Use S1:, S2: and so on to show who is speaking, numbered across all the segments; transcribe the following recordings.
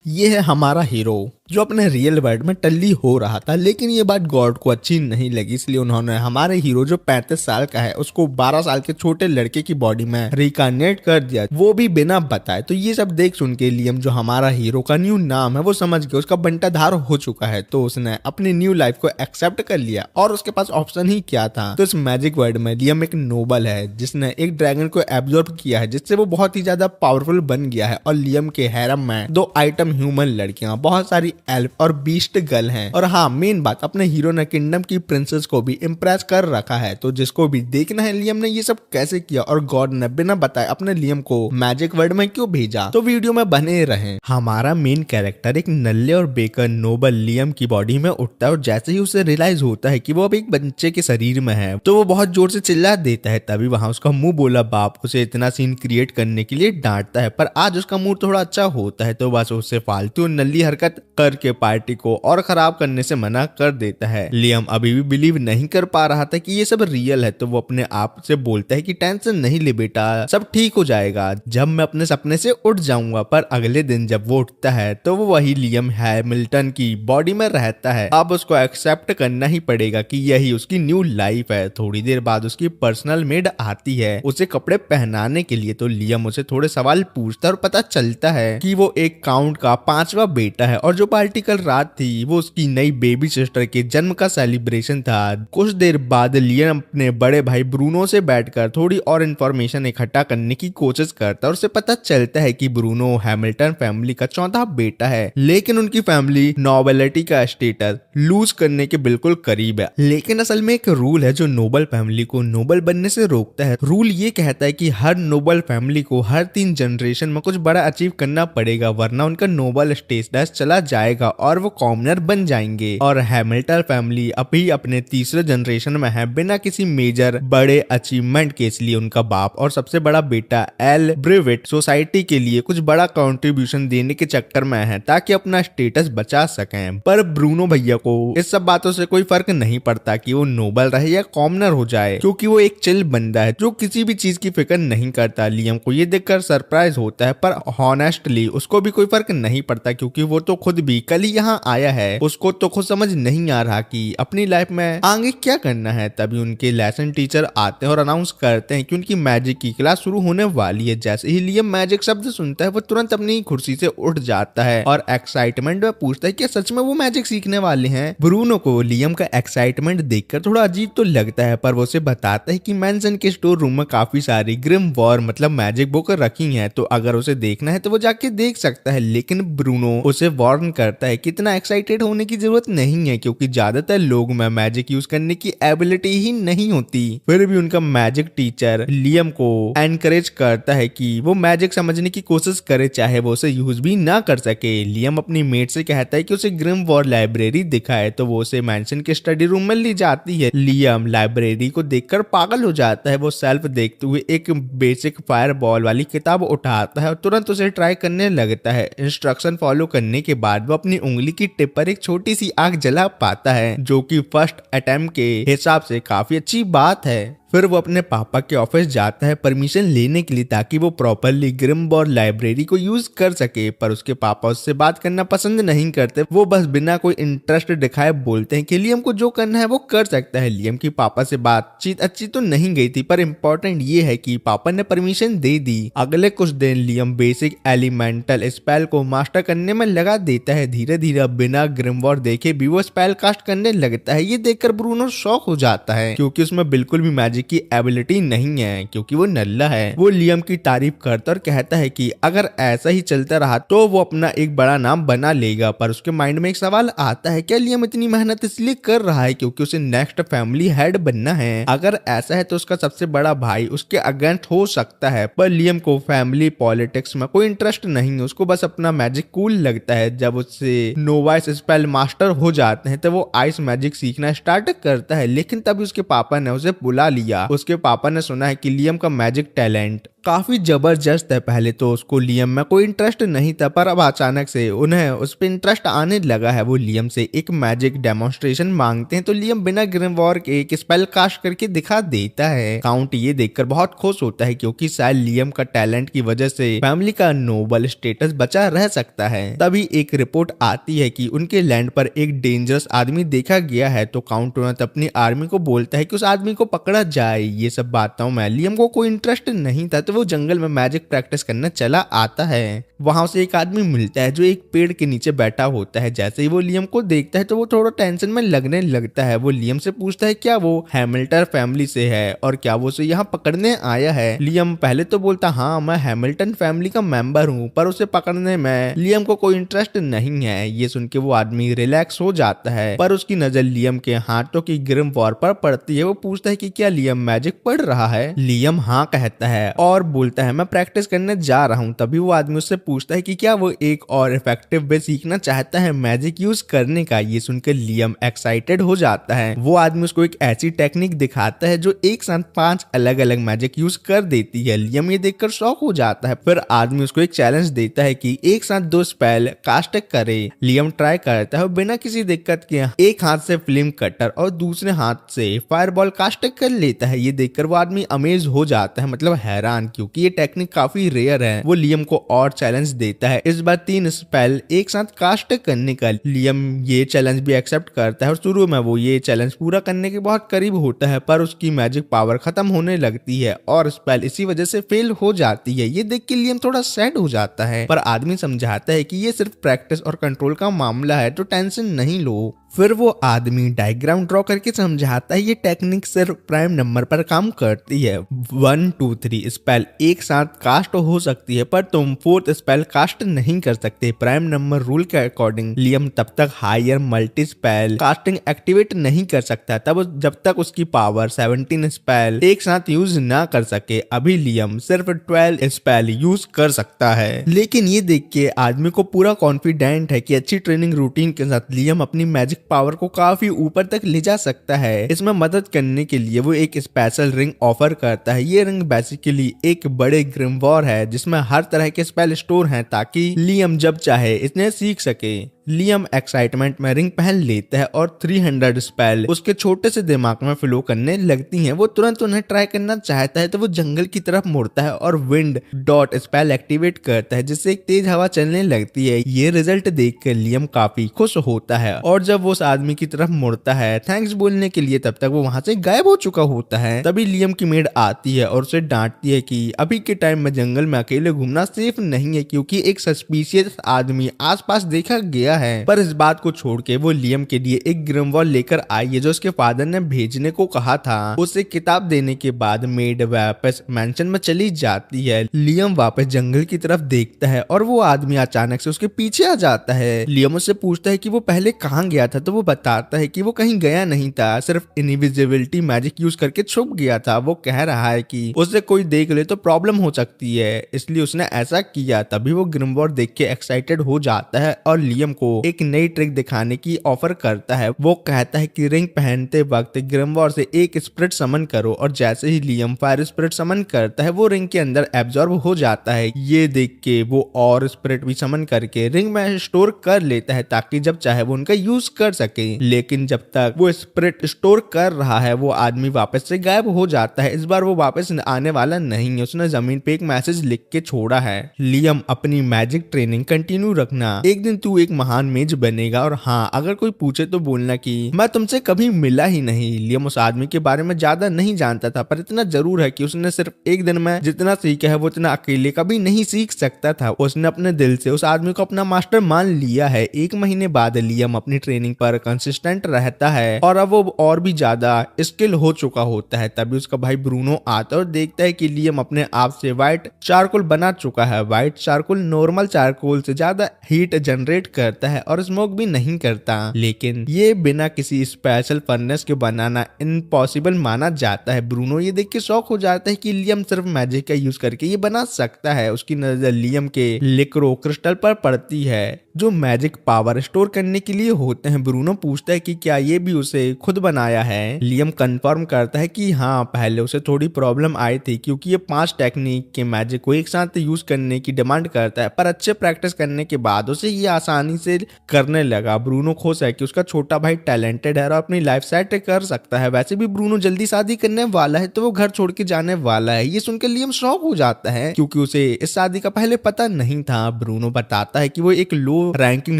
S1: ये है हमारा हीरो जो अपने रियल वर्ल्ड में टल्ली हो रहा था, लेकिन ये बात गॉड को अच्छी नहीं लगी, इसलिए उन्होंने हमारे हीरो जो 35 साल का है उसको 12 साल के छोटे लड़के की बॉडी में रिकार्नेट कर दिया, वो भी बिना बताए। तो ये सब देख सुन के लियम जो हमारा हीरो का न्यू नाम है वो समझ गया, उसका बंटाधार हो चुका है, तो उसने अपनी न्यू लाइफ को एक्सेप्ट कर लिया और उसके पास ऑप्शन ही क्या था। तो इस मैजिक वर्ल्ड में लियम एक नोबल है जिसने एक ड्रैगन को एब्जॉर्ब किया है, जिससे वो बहुत ही ज्यादा पावरफुल बन गया है। और लियम के हैरम में 2 आइटम ह्यूमन लड़कियां, बहुत सारी एल्फ और बीस्ट गर्ल हैं। और हाँ, मेन बात, अपने हीरो ने किंगडम की प्रिंसेस को भी इम्प्रेस कर रखा है। तो जिसको भी देखना है लियम ने ये सब कैसे किया और गॉड ने बिना बताए अपने लियम को मैजिक वर्ल्ड में क्यों भेजा, तो वीडियो में बने रहें। हमारा मेन कैरेक्टर एक नल्ले और बेकर नोबल लियम की बॉडी में उठता है और जैसे ही उसे रियलाइज होता है कि वो अब एक बच्चे के शरीर में है तो वो बहुत जोर से चिल्ला देता है। तभी वहां उसका मुंह बोला बाप उसे इतना सीन क्रिएट करने के लिए डांटता है, पर आज उसका मूड थोड़ा अच्छा होता है तो बस उससे फालतू नल्ली हरकत करके पार्टी को और खराब करने से मना कर देता है। लियम अभी भी बिलीव नहीं कर पा रहा था कि ये सब रियल है, तो वो अपने आप से बोलता है कि टेंशन नहीं ले बेटा, सब ठीक हो जाएगा जब मैं अपने सपने से उठ जाऊंगा। पर अगले दिन जब वो उठता है तो वो वही लियम हैमिल्टन की बॉडी में रहता है। अब उसको एक्सेप्ट करना ही पड़ेगा कि यही उसकी न्यू लाइफ है। थोड़ी देर बाद उसकी पर्सनल मेड आती है उसे कपड़े पहनाने के लिए, तो लियम उसे थोड़े सवाल पूछता है और पता चलता है कि वो एक काउंट का 5वां बेटा है और जो पार्टी कल रात थी वो उसकी नई बेबी सिस्टर के जन्म का सेलिब्रेशन था। कुछ देर बाद लियम अपने बड़े भाई ब्रूनो से बैठकर थोड़ी और इंफॉर्मेशन इकट्ठा करने की कोशिश करता है और उसे पता चलता है कि ब्रूनो हैमिल्टन फैमिली का 4था बेटा है, लेकिन उनकी फैमिली नोबेलिटी का स्टेटस लूज करने के बिल्कुल करीब है। लेकिन असल में एक रूल है जो नोबल फैमिली को नोबल बनने से रोकता है। रूल ये कहता है कि हर नोबल फैमिली को हर 3 जनरेशन में कुछ बड़ा अचीव करना पड़ेगा, वरना उनका नोबल स्टेटस चला जाएगा और वो कॉमनर बन जाएंगे। और हैमिल्टन फैमिली अभी अपने तीसरे जनरेशन में है बिना किसी मेजर बड़े अचीवमेंट के, इसलिए उनका बाप और सबसे बड़ा बेटा एल ब्रेविट सोसाइटी के लिए कुछ बड़ा कंट्रीब्यूशन देने के चक्कर में है ताकि अपना स्टेटस बचा सकें। पर ब्रूनो भैया को इस सब बातों से कोई फर्क नहीं पड़ता कि वो नोबल रहे या कॉमनर हो जाए, क्योंकि वो एक चिल बंदा है जो किसी भी चीज की फिक्र नहीं करता। लियम को ये देखकर सरप्राइज होता है, पर हॉनेस्टली उसको भी कोई फर्क नहीं पड़ता क्योंकि वो तो खुद भी कल ही यहाँ आया है। उसको तो खुद समझ नहीं आ रहा कि अपनी लाइफ में आगे क्या करना है। तभी उनके लेसन टीचर आते हैं और अनाउंस करते हैं कि उनकी मैजिक की क्लास शुरू होने वाली है। जैसे ही लियम मैजिक शब्द सुनता है वो तुरंत अपनी कुर्सी से उठ जाता है और एक्साइटमेंट में पूछता है कि सच में वो मैजिक सीखने वाले हैं। ब्रूनो को लियम का एक्साइटमेंट देखकर थोड़ा अजीब तो लगता है, पर वो उसे बताता है कि मैंसन के स्टोर रूम में काफी सारी ग्रिम वॉर मतलब मैजिक बुक रखी हैं, तो अगर उसे देखना है तो वो जाके देख सकता है। लेकिन ब्रूनो उसे वार्न करता है कि इतना एक्साइटेड होने की जरूरत नहीं है क्योंकि ज्यादातर लोग में मैजिक यूज करने की एबिलिटी ही नहीं होती। फिर भी उनका मैजिक टीचर लियम को एनकरेज करता है कि वो मैजिक समझने की कोशिश करे, चाहे वो उसे यूज भी ना कर सके। लियम अपनी मेट से कहता है कि उसे ग्रिम वॉर लाइब्रेरी दिखाए, तो वो उसे मैंशन के स्टडी रूम में ले जाती है। लियम लाइब्रेरी को देखकर पागल हो जाता है। वो सेल्फ देखते हुए एक बेसिक फायर बॉल वाली किताब उठाता है और तुरंत उसे ट्राई करने लगता है। इंस्ट्रक्शन फॉलो करने के बाद वो अपनी उंगली की टिप पर एक छोटी सी आग जला पाता है, जो कि फर्स्ट अटेम्प्ट के हिसाब से काफी अच्छी बात है। फिर वो अपने पापा के ऑफिस जाता है परमिशन लेने के लिए ताकि वो प्रॉपरली ग्रिमवॉर लाइब्रेरी को यूज कर सके, पर उसके पापा उससे बात करना पसंद नहीं करते। वो बस बिना कोई इंटरेस्ट दिखाए बोलते हैं कि लियम को जो करना है वो कर सकता है। लियम की पापा से बातचीत अच्छी तो नहीं गई थी, पर इम्पोर्टेंट ये है कि पापा ने परमिशन दे दी। अगले कुछ दिन लियम बेसिक एलिमेंटल स्पेल को मास्टर करने में लगा देता है। धीरे धीरे बिना ग्रिमवॉर देखे भी वो स्पेल कास्ट करने लगता है। ये देखकर ब्रूनो शॉक हो जाता है क्योंकि उसमें बिल्कुल भी मैजिक की एबिलिटी नहीं है क्योंकि वो नल्ला है। वो लियम की तारीफ करता और कहता है कि अगर ऐसा ही चलता रहा तो वो अपना एक बड़ा नाम बना लेगा। पर उसके माइंड में एक सवाल आता है, क्या लियम इतनी मेहनत इसलिए कर रहा है क्योंकि उसे नेक्स्ट फैमिली हेड बनना है? अगर ऐसा है तो उसका सबसे बड़ा भाई उसके अगेंस्ट हो सकता है। पर लियम को फैमिली पॉलिटिक्स में कोई इंटरेस्ट नहीं है, उसको बस अपना मैजिक कूल लगता है। जब उससे नोवाइस स्पेल मास्टर हो जाते हैं तो वो आइस मैजिक सीखना स्टार्ट करता है, लेकिन तभी उसके पापा ने उसे बुला लिया। उसके पापा ने सुना है कि लियम का मैजिक टैलेंट काफी जबरदस्त है। पहले तो उसको लियम में कोई इंटरेस्ट नहीं था, पर अब अचानक से उन्हें उस पर इंटरेस्ट आने लगा है। वो लियम से एक मैजिक डेमोन्स्ट्रेशन मांगते हैं तो लियम बिना ग्रिमवॉर के एक स्पेल कास्ट करके दिखा देता है। काउंट ये देखकर बहुत खुश होता है क्योंकि शायद लियम का टैलेंट की वजह से फैमिली का नोबल स्टेटस बचा रह सकता है। तभी एक रिपोर्ट आती है कि उनके लैंड पर एक डेंजरस आदमी देखा गया है, तो काउंट तुरंत अपनी आर्मी को बोलता है कि उस आदमी को पकड़ा जाए। ये सब बातों में लियम को कोई इंटरेस्ट नहीं था, तो वो जंगल में मैजिक प्रैक्टिस करने चला आता है। वहां से एक आदमी मिलता है जो एक पेड़ के नीचे बैठा होता है। जैसे ही वो लियम को देखता है तो वो थोड़ा टेंशन में लगने लगता है। वो लियम से पूछता है क्या वो हैमिल्टन फैमिली से है और क्या वो उसे यहाँ पकड़ने आया है। लियम पहले तो बोलता हाँ मैं हैमिल्टन फैमिली का मेंबर हूँ, पर उसे पकड़ने में लियम को कोई इंटरेस्ट नहीं है। ये सुन के वो आदमी रिलैक्स हो जाता है, पर उसकी नजर लियम के हाथों की ग्रिमवॉर पर पड़ती है। वो पूछता है कि क्या लियम मैजिक पढ़ रहा है। लियम हाँ कहता है और बोलता है मैं प्रैक्टिस करने जा रहा हूँ। तभी वो आदमी उससे पूछता है कि क्या वो एक और इफेक्टिव वे सीखना चाहता है मैजिक यूज करने का। ये सुनकर लियम एक्साइटेड हो जाता है। वो आदमी उसको एक ऐसी टेक्निक दिखाता है जो एक साथ 5 अलग अलग मैजिक यूज कर देती है। लियम ये देखकर शॉक हो जाता है। फिर आदमी उसको एक चैलेंज देता है कि एक साथ 2 स्पेल कास्ट करे। लियम ट्राई करता है और बिना किसी दिक्कत के एक हाथ से फ्लेम कटर और दूसरे हाथ से फायरबॉल कास्ट कर लेता है। ये देखकर वो आदमी अमेज हो जाता है, मतलब हैरान, क्योंकि ये टेक्निक काफी रेयर है। वो लियम को और चैलेंज देता है, इस बार 3 स्पेल एक साथ कास्ट करने का। लियम ये चैलेंज भी एक्सेप्ट करता है और शुरू में वो ये चैलेंज पूरा करने के बहुत करीब होता है, पर उसकी मैजिक पावर खत्म होने लगती है और स्पेल इसी वजह से फेल हो जाती है। ये देख के लियम थोड़ा सैड हो जाता है, पर आदमी समझाता है कि ये सिर्फ प्रैक्टिस और कंट्रोल का मामला है, तो टेंशन नहीं लो। फिर वो आदमी डायग्राम ड्रॉ करके समझाता है ये टेक्निक सिर्फ प्राइम नंबर पर काम करती है। 1 2 3 स्पेल एक साथ कास्ट हो सकती है, पर तुम 4th स्पेल कास्ट नहीं कर सकते। प्राइम नंबर रूल के अकॉर्डिंग लियम तब तक higher multi spell casting activate नहीं कर सकता जब तक उसकी पावर 17 स्पेल एक साथ यूज ना कर सके। अभी लियम सिर्फ 12 स्पेल यूज कर सकता है। लेकिन ये देख के आदमी को पूरा कॉन्फिडेंट है कि अच्छी ट्रेनिंग रूटीन के साथ लियम अपनी मैजिक पावर को काफी ऊपर तक ले जा सकता है। इसमें मदद करने के लिए वो एक स्पेशल रिंग ऑफर करता है। ये रिंग बेसिकली एक बड़े ग्रिमवॉर है जिसमें हर तरह के स्पेल स्टोर हैं, ताकि लियम जब चाहे इन्हें सीख सके। लियम एक्साइटमेंट में रिंग पहन लेता है और 300 स्पेल उसके छोटे से दिमाग में फ्लो करने लगती हैं। वो तुरंत उन्हें ट्राई करना चाहता है तो वो जंगल की तरफ मुड़ता है और विंड डॉट स्पेल एक्टिवेट करता है, जिससे एक तेज हवा चलने लगती है। ये रिजल्ट देखकर लियम काफी खुश होता है और जब वो उस आदमी की तरफ मुड़ता है थैंक्स बोलने के लिए, तब तक वो वहां से गायब हो चुका होता है। तभी लियम की मेड आती है और उसे डांटती है कि अभी के टाइम में जंगल में अकेले घूमना सेफ नहीं है, क्योंकि एक सस्पिशियस आदमी आसपास देखा गया है। पर इस बात को छोड़ के वो लियम के लिए एक ग्रिमवॉर लेकर आई है जो उसके फादर ने भेजने को कहा था। उसे किताब देने के बाद मेड वापस मैंशन में चली जाती है। लियम वापस जंगल की तरफ देखता है और वो आदमी अचानक से उसके पीछे आ जाता है। लियम उससे पूछता है कि वो पहले कहाँ गया था, तो वो बताता है कि वो कहीं गया नहीं था, सिर्फ इनविजिबिलिटी मैजिक यूज करके छुप गया था। वो कह रहा है कि उसे कोई देख ले तो प्रॉब्लम हो सकती है, इसलिए उसने ऐसा किया। तभी वो ग्रिमवॉर देख के एक्साइटेड हो जाता है और लियम को एक नई ट्रिक दिखाने की ऑफर करता है। वो कहता है कि रिंग पहनते वक्त ग्रिमवॉर से एक स्पिरिट समन करो, और जैसे ही लियम फायर स्पिरिट समन करता है वो रिंग के अंदर एब्जॉर्ब हो जाता है। ये देख के वो और स्पिरिट भी समन करके रिंग में स्टोर कर लेता है ताकि जब चाहे वो उनका यूज कर सके। लेकिन जब तक वो स्पिरिट स्टोर कर रहा है वो आदमी वापस से गायब हो जाता है। इस बार वो वापस आने वाला नहीं है, उसने जमीन पे एक मैसेज लिख के छोड़ा है, लियम अपनी मैजिक ट्रेनिंग कंटिन्यू रखना, एक दिन तू एक महान मेज बनेगा, और हाँ अगर कोई पूछे तो बोलना कि मैं तुमसे कभी मिला ही नहीं। लियम उस आदमी के बारे में ज्यादा नहीं जानता था, पर इतना जरूर है कि उसने सिर्फ एक दिन में जितना सीखा है वो इतना अकेले कभी नहीं सीख सकता था। उसने अपने दिल से उस आदमी को अपना मास्टर मान लिया है। 1 महीने बाद लियम अपनी ट्रेनिंग पर कंसिस्टेंट रहता है और अब वो और भी ज्यादा स्किल हो चुका होता है। तभी उसका भाई ब्रूनो आता है और देखता है कि लियम अपने आप से व्हाइट चारकोल बना चुका है। व्हाइट चारकोल नॉर्मल चारकोल से ज्यादा हीट जनरेट करता करता है और स्मोक भी नहीं करता, लेकिन ये बिना किसी स्पेशल फर्नेस के बनाना इम्पॉसिबल माना जाता है। ब्रूनो ये देख के शॉक हो जाता है कि लियम सिर्फ मैजिक का यूज करके ये बना सकता है। उसकी नजर लियम के लिक्रो क्रिस्टल पर पड़ती है जो मैजिक पावर स्टोर करने के लिए होते हैं। ब्रूनो पूछता है कि क्या ये भी उसे खुद बनाया है। लियम कंफर्म करता है कि हाँ, पहले उसे थोड़ी प्रॉब्लम आई थी क्योंकि ये 5 टेक्निक के मैजिक को एक साथ यूज करने की डिमांड करता है, पर अच्छे प्रैक्टिस करने के बाद उसे ये आसानी से करने लगा। ब्रूनो खुश है कि उसका छोटा भाई टैलेंटेड है और अपनी लाइफ सेट कर सकता है। वैसे भी ब्रूनो जल्दी शादी करने वाला है तो वो घर छोड़ के जाने वाला है। ये सुनकर लियम शॉक हो जाता है क्योंकि उसे इस शादी का पहले पता नहीं था। ब्रूनो बताता है कि वो एक लो रैंकिंग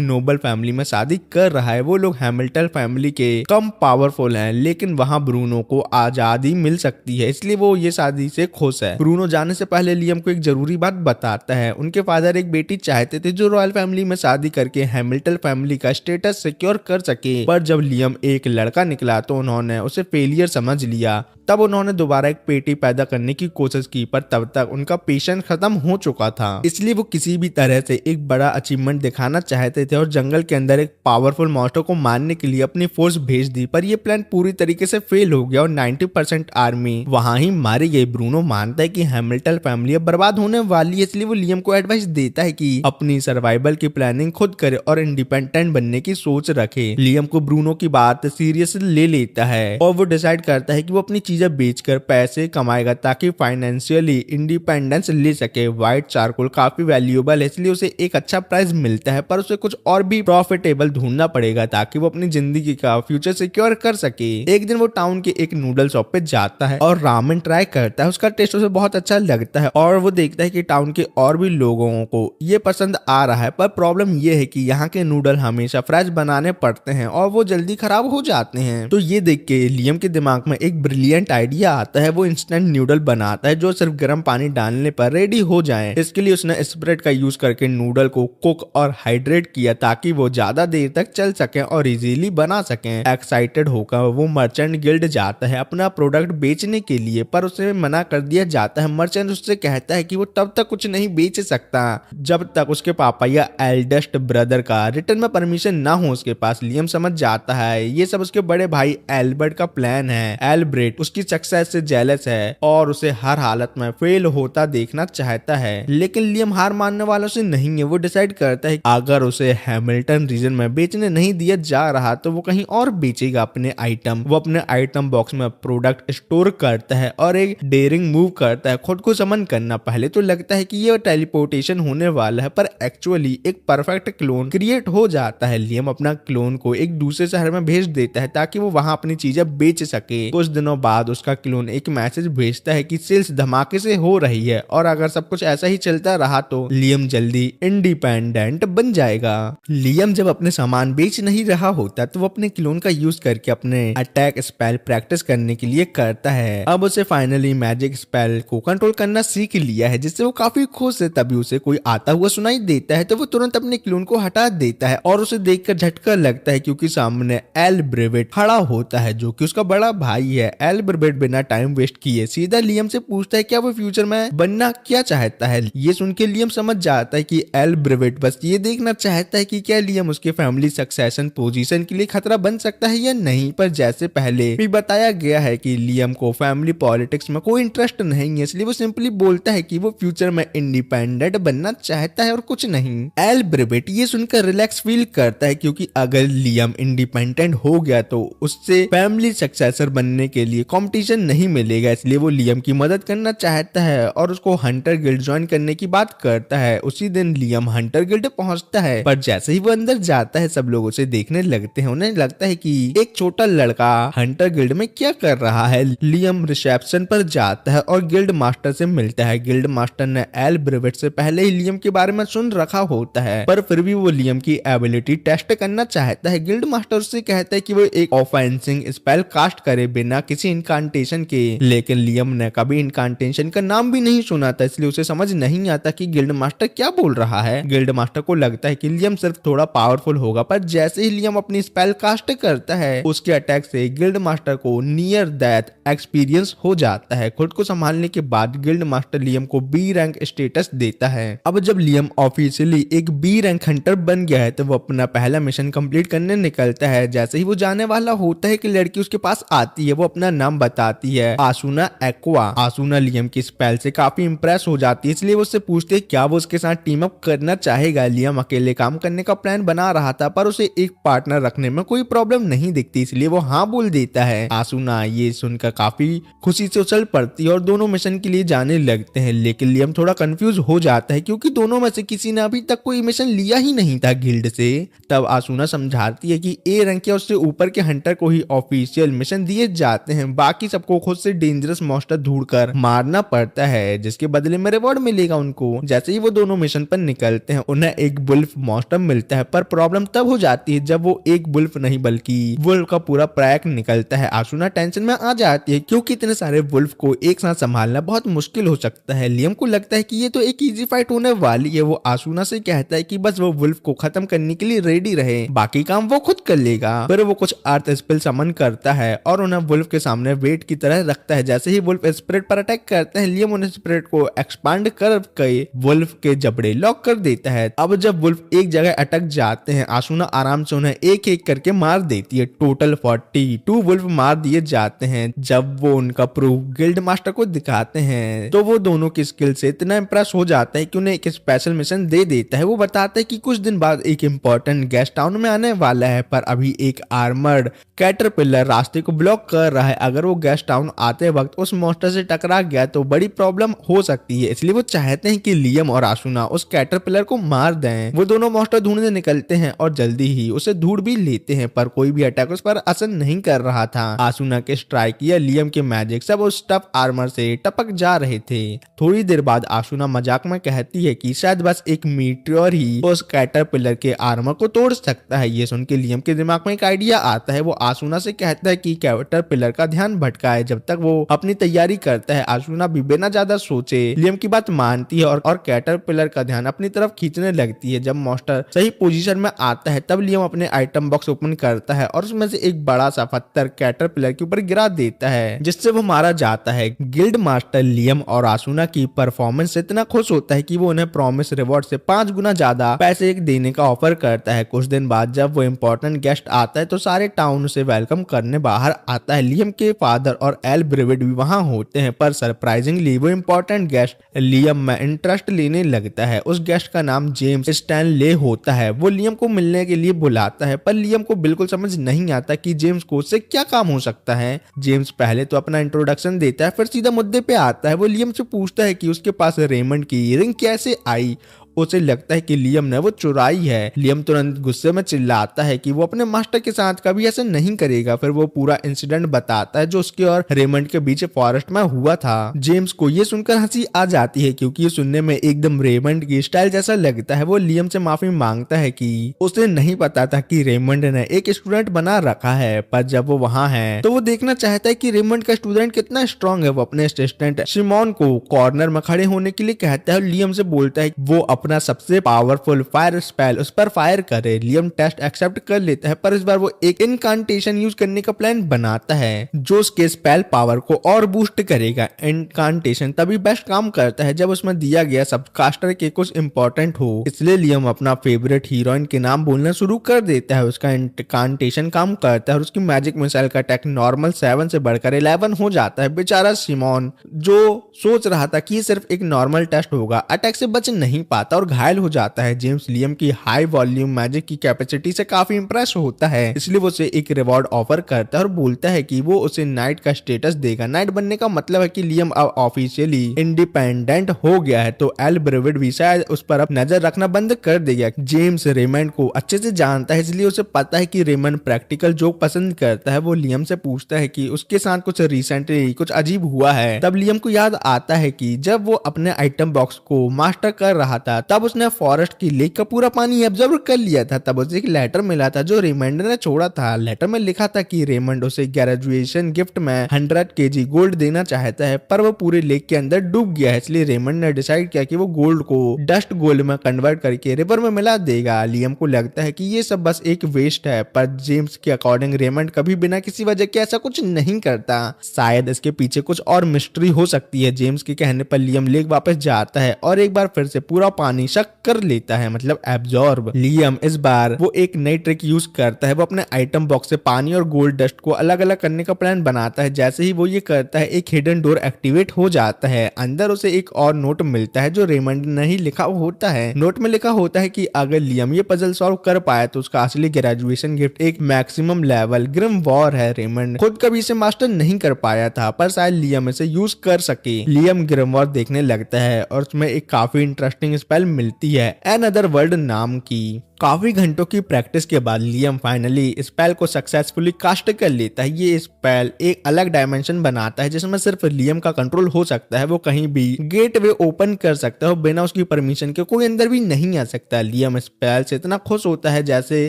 S1: नोबल फैमिली में शादी कर रहा है। वो लोग हैमिल्टन फैमिली के कम पावरफुल हैं, लेकिन वहां ब्रूनो को आजादी मिल सकती है, इसलिए वो ये शादी से खुश है। ब्रूनो जाने से पहले लियम को एक जरूरी बात बताता है। उनके फादर एक बेटी चाहते थे जो रॉयल फैमिली में शादी करके हैमिल्टन फैमिली का स्टेटस सिक्योर कर सके, पर जब लियम एक लड़का निकला तो उन्होंने उसे फेलियर समझ लिया। तब उन्होंने दोबारा एक बेटी पैदा करने की कोशिश की, पर तब तक उनका पेशेंस खत्म हो चुका था। इसलिए वो किसी भी तरह से एक बड़ा अचीवमेंट दिखाना चाहते थे और जंगल के अंदर एक पावरफुल मॉन्स्टर को मारने के लिए अपनी फोर्स भेज दी, पर ये प्लान पूरी तरीके से फेल हो गया और 90% आर्मी वहां ही मारी गई। ब्रूनो मानता है कि हैमिल्टन फैमिली अब बर्बाद होने वाली है, इसलिए वो लियम को एडवाइस देता है कि अपनी सर्वाइवल की प्लानिंग खुद करे और इंडिपेंडेंट बनने की सोच रखे। लियम को ब्रूनो की बात सीरियस ले लेता है और वो डिसाइड करता है कि वो अपनी चीजें बेचकर पैसे कमाएगा ताकि फाइनेंशियली इंडिपेंडेंस ले सके। व्हाइट चारकोल काफी वैल्यूएबल है, इसलिए उसे एक अच्छा प्राइस मिलता है, पर उसे कुछ और भी प्रॉफिटेबल ढूंढना पड़ेगा ताकि वो अपनी जिंदगी का फ्यूचर सिक्योर कर सके। एक दिन वो टाउन के एक नूडल शॉप पे जाता है और रामेन ट्राई करता है। उसका टेस्ट उसे बहुत अच्छा लगता है और वो देखता है कि टाउन के और भी लोगों को ये पसंद आ रहा है, पर प्रॉब्लम ये है कि यहाँ के नूडल हमेशा फ्रेश बनाने पड़ते हैं और वो जल्दी खराब हो जाते हैं। तो ये देख के लियम के दिमाग में एक ब्रिलियंट आइडिया आता है। वो इंस्टेंट नूडल बनाता है जो सिर्फ गर्म पानी डालने पर रेडी हो जाए। इसके लिए उसने स्प्रेड का यूज करके नूडल को कुक और हाइड्रेट किया ताकि वो ज्यादा देर तक चल सके और इजीली बना सके। एक्साइटेड होकर वो मर्चेंट गिल्ड जाता है अपना प्रोडक्ट बेचने के लिए, पर उसे मना कर दिया जाता है। मर्चेंट उससे कहता है कि वो तब तक कुछ नहीं बेच सकता जब तक उसके पापा या एल्डेस्ट ब्रदर का रिटर्न में परमिशन ना हो उसके पास। लियम समझ जाता है ये सब उसके बड़े भाई एल्बर्ट का प्लान है। एल्ब्रेट उसकी सक्सेस से जेलस है और उसे हर हालत में फेल होता देखना चाहता है, लेकिन लियम हार मानने वालों से नहीं है। वो डिसाइड करता है अगर उसे हैमिल्टन रीजन में बेचने नहीं दिया जा रहा तो वो कहीं और बेचेगा अपने आइटम। वो अपने आइटम बॉक्स में प्रोडक्ट स्टोर करता है और एक डेयरिंग मूव करता है खुद को समन करना। पहले तो लगता है कि ये टेलीपोर्टेशन होने वाला है, पर एक्चुअली एक परफेक्ट क्लोन क्रिएट हो जाता है। लियम अपना क्लोन को एक दूसरे शहर में भेज देता है ताकि वो वहां अपनी चीजें बेच सके। कुछ दिनों बाद उसका क्लोन एक मैसेज भेजता है कि सेल्स धमाके से हो रही है और अगर सब कुछ ऐसा ही चलता रहा तो लियम जल्दी इंडिपेंडेंट बन जाएगा। लियम जब अपने सामान बेच नहीं रहा होता तो वो अपने क्लोन का यूज करके अपने अटैक स्पेल प्रैक्टिस करने के लिए करता है। अब उसे फाइनली मैजिक स्पेल को कंट्रोल करना सीख लिया है, जिससे वो काफी खुश है। तभी उसे कोई आता हुआ सुनाई देता है तो वो तुरंत अपने क्लोन को हटा देता है और उसे देखकर झटका लगता है क्योंकि सामने एल्ब्रेट खड़ा होता है जो कि उसका बड़ा भाई है। एल्ब्रेट बिना टाइम वेस्ट किए सीधा लियम से पूछता है क्या वो फ्यूचर में बनना क्या चाहता है। ये सुन के लियम समझ जाता है कि एल्ब्रेट बस ये देखना चाहता है कि क्या लियम उसके फैमिली सक्सेशन पोजीशन के लिए खतरा बन सकता है या नहीं। पर जैसे पहले भी बताया गया है कि लियम को फैमिली पॉलिटिक्स में कोई इंटरेस्ट नहीं है, इसलिए वो सिंपली बोलता है कि वो फ्यूचर में इंडिपेंडेंट बनना चाहता है और कुछ नहीं। एल्ब्रेट ये सुनकर रिलैक्स फील करता है क्योंकि अगर लियम इंडिपेंडेंट हो गया तो उससे फैमिली सक्सेसर बनने के लिए कंपटीशन नहीं मिलेगा, इसलिए वो लियम की मदद करना चाहता है और उसको हंटर गिल्ड ज्वाइन करने की बात करता है। उसी दिन लियम हंटर गिल्ड पहुंचता है, पर जैसे ही वो अंदर जाता है सब लोग उसे देखने लगते हैं। उन्हें लगता है कि एक छोटा लड़का हंटर गिल्ड में क्या कर रहा है। लियम रिसेप्शन पर जाता है और गिल्ड मास्टर से मिलता है। गिल्ड मास्टर ने एल्ब्रेट से पहले ही लियम के बारे में सुन रखा होता है, पर फिर भी वो लियम की एबिलिटी टेस्ट करना चाहता है। गिल्ड मास्टर उससे कहता है कि वो एक ऑफेंसिंग स्पेल कास्ट करे बिना किसी इनकांटेशन के, लेकिन लियम ने कभी इनकांटेशन का नाम भी नहीं सुना था, इसलिए उसे समझ नहीं आता कि गिल्ड मास्टर क्या बोल रहा है। गिल्ड मास्टर को लगता है कि लियम सिर्फ थोड़ा पावरफुल होगा, पर जैसे ही लियम अपनी स्पेल कास्ट करता है उसके अटैक से गिल्ड मास्टर को नियर डेथ एक्सपीरियंस हो जाता है। खुद को संभालने के बाद गिल्ड मास्टर लियम को बी रैंक स्टेटस देता है। अब जब लियम ऑफिशियली एक बी रैंक हंटर बन गया है तो वो अपना पहला मिशन कंप्लीट करने निकलता है। जैसे ही वो जाने वाला होता है कि लड़की उसके पास आती है, वो अपना नाम बताती है आसुना एक्वा। आसुना लियम की स्पेल से काफी इंप्रेस हो जाती है, इसलिए वो उससे पूछती है क्या वो उसके साथ टीम अप करना चाहेगा। लियम अकेले काम करने का प्लान बना रहा था पर उसे एक पार्टनर रखने में कोई प्रॉब्लम नहीं दिखती, इसलिए वो हाँ बोल देता है। आसुना ये सुनकर काफी खुशी से उछल पड़ती है और दोनों मिशन के लिए जाने लगते हैं। लेकिन लियम थोड़ा कंफ्यूज हो जाता है क्योंकि दोनों में से किसी ने अभी तक कोई मिशन लिया ही नहीं था गिल्ड से। तब आसुना समझाती है कि ए रैंक या उससे ऊपर के हंटर को ही ऑफिशियल मिशन दिए जाते हैं, बाकी सबको खुद से डेंजरस मॉन्स्टर ढूंढकर मारना पड़ता है जिसके बदले में रिवॉर्ड मिलेगा उनको। जैसे ही वो दोनों मिशन पर निकलते हैं उन्हें एक वुल्फ मॉन्स्टर मिलता है, पर प्रॉब्लम तब हो जाती है जब वो एक वुल्फ नहीं बल्कि वुल्फ का पूरा पैक निकलता है। आसुना टेंशन में आ जाती है क्योंकि इतने सारे वुल्फ को एक साथ संभालना बहुत मुश्किल हो सकता है। लियम को लगता है कि ये तो एक इजी फाइट होने वाली है। वो आसुना से कहता है कि बस वो वुल्फ को खत्म करने के लिए रेडी रहे, बाकी काम वो खुद कर लेगा। फिर वो कुछ अर्थ स्पेल समन करता है और उन्हें वुल्फ के सामने वेट की तरह रखता है। जैसे ही वुल्फ स्पिरिट पर अटैक करते हैं, लियम उन्हें स्पिरिट को एक्सपांड करके वुल्फ के जबड़े लॉक कर देता है। अब जब वुल्फ एक जगह अटक जाते हैं, आसुना आराम से उन्हें एक एक करके मार देती है। टोटल 42 वुल्फ मार दिए जाते हैं। जब वो उनका प्रूफ गिल्ड मास्टर को दिखाते हैं तो वो दोनों की स्किल से इतना इंप्रेस हो जाता है कि उन्हें एक स्पेशल मिशन दे देता है। वो बताता है कि कुछ दिन बाद एक इम्पोर्टेंट गेस्ट टाउन में आने वाला है, पर अभी एक आर्मर्ड कैटरपिलर रास्ते को ब्लॉक कर रहा है। अगर वो गेस्ट टाउन आते वक्त उस मॉन्स्टर से टकरा गया तो बड़ी प्रॉब्लम हो सकती है, इसलिए वो चाहते हैं कि लियम और आसुना उस कैटरपिलर को मार दें। वो दोनों मॉन्स्टर ढूंढने निकलते हैं और जल्दी ही उसे ढूंढ भी लेते हैं, पर कोई भी अटैक उस पर असर नहीं कर रहा था। आसुना के स्ट्राइक या लियम के मैजिक सब उस टफ आर्मर से टपक जा रहे थे। थोड़ी देर बाद आसुना मजाक में कहती है कि शायद बस एक मीटियोर ही उस कैटरपिलर के आर्मर को तोड़ सकता है। ये सुन के लियम के दिमाग में एक आइडिया आता है। वो आसुना से कहता है कि कैटरपिलर का ध्यान भटकाए जब तक वो अपनी तैयारी करता है। आसुना भी बिना ज्यादा सोचे लियम की बात मानती है और कैटरपिलर का ध्यान अपनी तरफ खींचने लगती है। जब मॉन्स्टर सही पोजीशन में आता है तब लियम अपने आइटम बॉक्स ओपन करता है और उसमें से एक बड़ा सा पत्थर कैटरपिलर के ऊपर गिरा देता है जिससे वो मारा जाता है। गिल्ड मास्टर लियम और आसुना की परफॉर्मेंस से इतना खुश होता है कि वो उन्हें प्रॉमिस रिवॉर्ड से 5 गुना ज्यादा पैसे देने का ऑफर करता है। कुछ दिन बाद जब वो इम्पोर्टेंट गेस्ट आता है तो सारे टाउन उसे वेलकम करने बाहर आता है। लियम के फादर और एल ब्रिविड भी वहां होते हैं, पर सरप्राइजिंगली वो इम्पोर्टेंट गेस्ट लियम में इंटरेस्ट लेने लगता है। उस गेस्ट का नाम जेम्स स्टैनले होता है। वो लियम को मिलने के लिए बुलाता है, पर लियम को बिल्कुल समझ नहीं आता कि जेम्स को उससे क्या काम हो सकता है। जेम्स पहले तो अपना इंट्रोडक्शन देता है, फिर सीधा मुद्दे पे आता है। वो लियम से पूछता है कि उसके पास रेमंड की रिंग कैसे आई। उसे लगता है कि लियम ने वो चुराई है। लियम तुरंत गुस्से में चिल्लाता है कि वो अपने मास्टर के साथ कभी ऐसा नहीं करेगा। फिर वो पूरा इंसिडेंट बताता है जो उसके और रेमंड के बीच फॉरेस्ट में हुआ था। जेम्स को ये सुनकर हंसी आ जाती है क्योंकि ये सुनने में एकदम रेमंड की स्टाइल जैसा लगता है। वो लियम से माफी मांगता है कि उसे नहीं पता था कि रेमंड ने एक स्टूडेंट बना रखा है, पर जब वो वहाँ है तो वो देखना चाहता है कि रेमंड का स्टूडेंट कितना स्ट्रॉन्ग है। वो अपने असिस्टेंट शिमोन को कॉर्नर में खड़े होने के लिए कहता है। लियम से बोलता है वो अपना सबसे पावरफुल फायर स्पेल उस पर फायर करे। लियम टेस्ट एक्सेप्ट कर लेता है, पर इस बार वो एक इनकांटेशन यूज करने का प्लान बनाता है जो उसके स्पेल पावर को और बूस्ट करेगा। इनकांटेशन तभी बेस्ट काम करता है जब उसमें दिया गया सबकास्टर के कुछ इंपॉर्टेंट हो, इसलिए लियम अपना फेवरेट हीरोइन के नाम बोलना शुरू कर देता है। उसका इनकांटेशन काम करता है और उसकी मैजिक मिसाइल का अटैक नॉर्मल 7 से बढ़कर 11 हो जाता है। बेचारा शिमोन जो सोच रहा था कि ये सिर्फ एक नॉर्मल टेस्ट होगा, अटैक से बच नहीं पाता और घायल हो जाता है। जेम्स लियम की हाई वॉल्यूम मैजिक की कैपेसिटी से काफी इंप्रेस होता है, इसलिए वो उसे एक रिवॉर्ड ऑफर करता है और बोलता है कि वो उसे नाइट का स्टेटस देगा। नाइट बनने का मतलब है कि लियम अब ऑफिशियली इंडिपेंडेंट हो गया है, तो एल ब्रिविड भी शायद उस पर अब नजर रखना बंद कर देगा। जेम्स रेमंड को अच्छे से जानता है, इसलिए उसे पता है कि रेमंड प्रैक्टिकल जोक पसंद करता है। वो लियम से पूछता है कि उसके साथ कुछ रिसेंटली कुछ अजीब हुआ है। तब लियम को याद आता है कि जब वो अपने आइटम बॉक्स को मास्टर कर रहा था तब उसने फॉरेस्ट की लेक का पूरा पानी एब्जॉर्ब कर लिया था। तब उसे एक लेटर मिला था जो रेमंड ने छोड़ा था। लेटर में लिखा था कि रेमंड उसे ग्रेजुएशन गिफ्ट में 100 kg गोल्ड देना चाहता है, पर वो पूरे लेक के अंदर डूब गया है, इसलिए रेमंड ने डिसाइड किया कि वो गोल्ड को डस्ट गोल्ड में कन्वर्ट करके रिवर में मिला देगा। लियम को लगता है कि ये सब बस एक वेस्ट है, पर जेम्स के अकॉर्डिंग रेमंड कभी बिना किसी वजह के ऐसा कुछ नहीं करता। शायद इसके पीछे कुछ और मिस्ट्री हो सकती है। जेम्स के कहने पर लियम लेक वापस जाता है और एक बार फिर से पूरा पानी आमानिशा कर लेता है, मतलब एब्जॉर्ब। लियम इस बार वो एक नई ट्रिक यूज करता है। वो अपने आइटम बॉक्स से पानी और गोल्ड डस्ट को अलग अलग करने का प्लान बनाता है। जैसे ही वो ये करता है एक हिडन डोर एक्टिवेट हो जाता है। अंदर उसे एक और नोट मिलता है जो रेमंड ने ही लिखा होता है। नोट में लिखा होता है कि अगर लियम ये पजल सॉल्व कर पाया तो उसका असली ग्रेजुएशन गिफ्ट एक मैक्सिमम लेवल ग्रिम वॉर है। रेमंड खुद कभी इसे मास्टर नहीं कर पाया था, पर शायद लियम इसे यूज कर सके। लियम ग्रिम वॉर देखने लगता है और उसमें एक काफी इंटरेस्टिंग स्पेल मिलती है, एनदर वर्ल्ड नाम की। काफी घंटों की प्रैक्टिस के बाद लियम फाइनली स्पेल को सक्सेसफुली कास्ट कर लेता है। ये स्पेल एक अलग डायमेंशन बनाता है जिसमें सिर्फ लियम का कंट्रोल हो सकता है। वो कहीं भी गेटवे ओपन कर सकता है और बिना उसकी परमिशन के कोई अंदर भी नहीं आ सकता। लियम स्पेल से इतना खुश होता है जैसे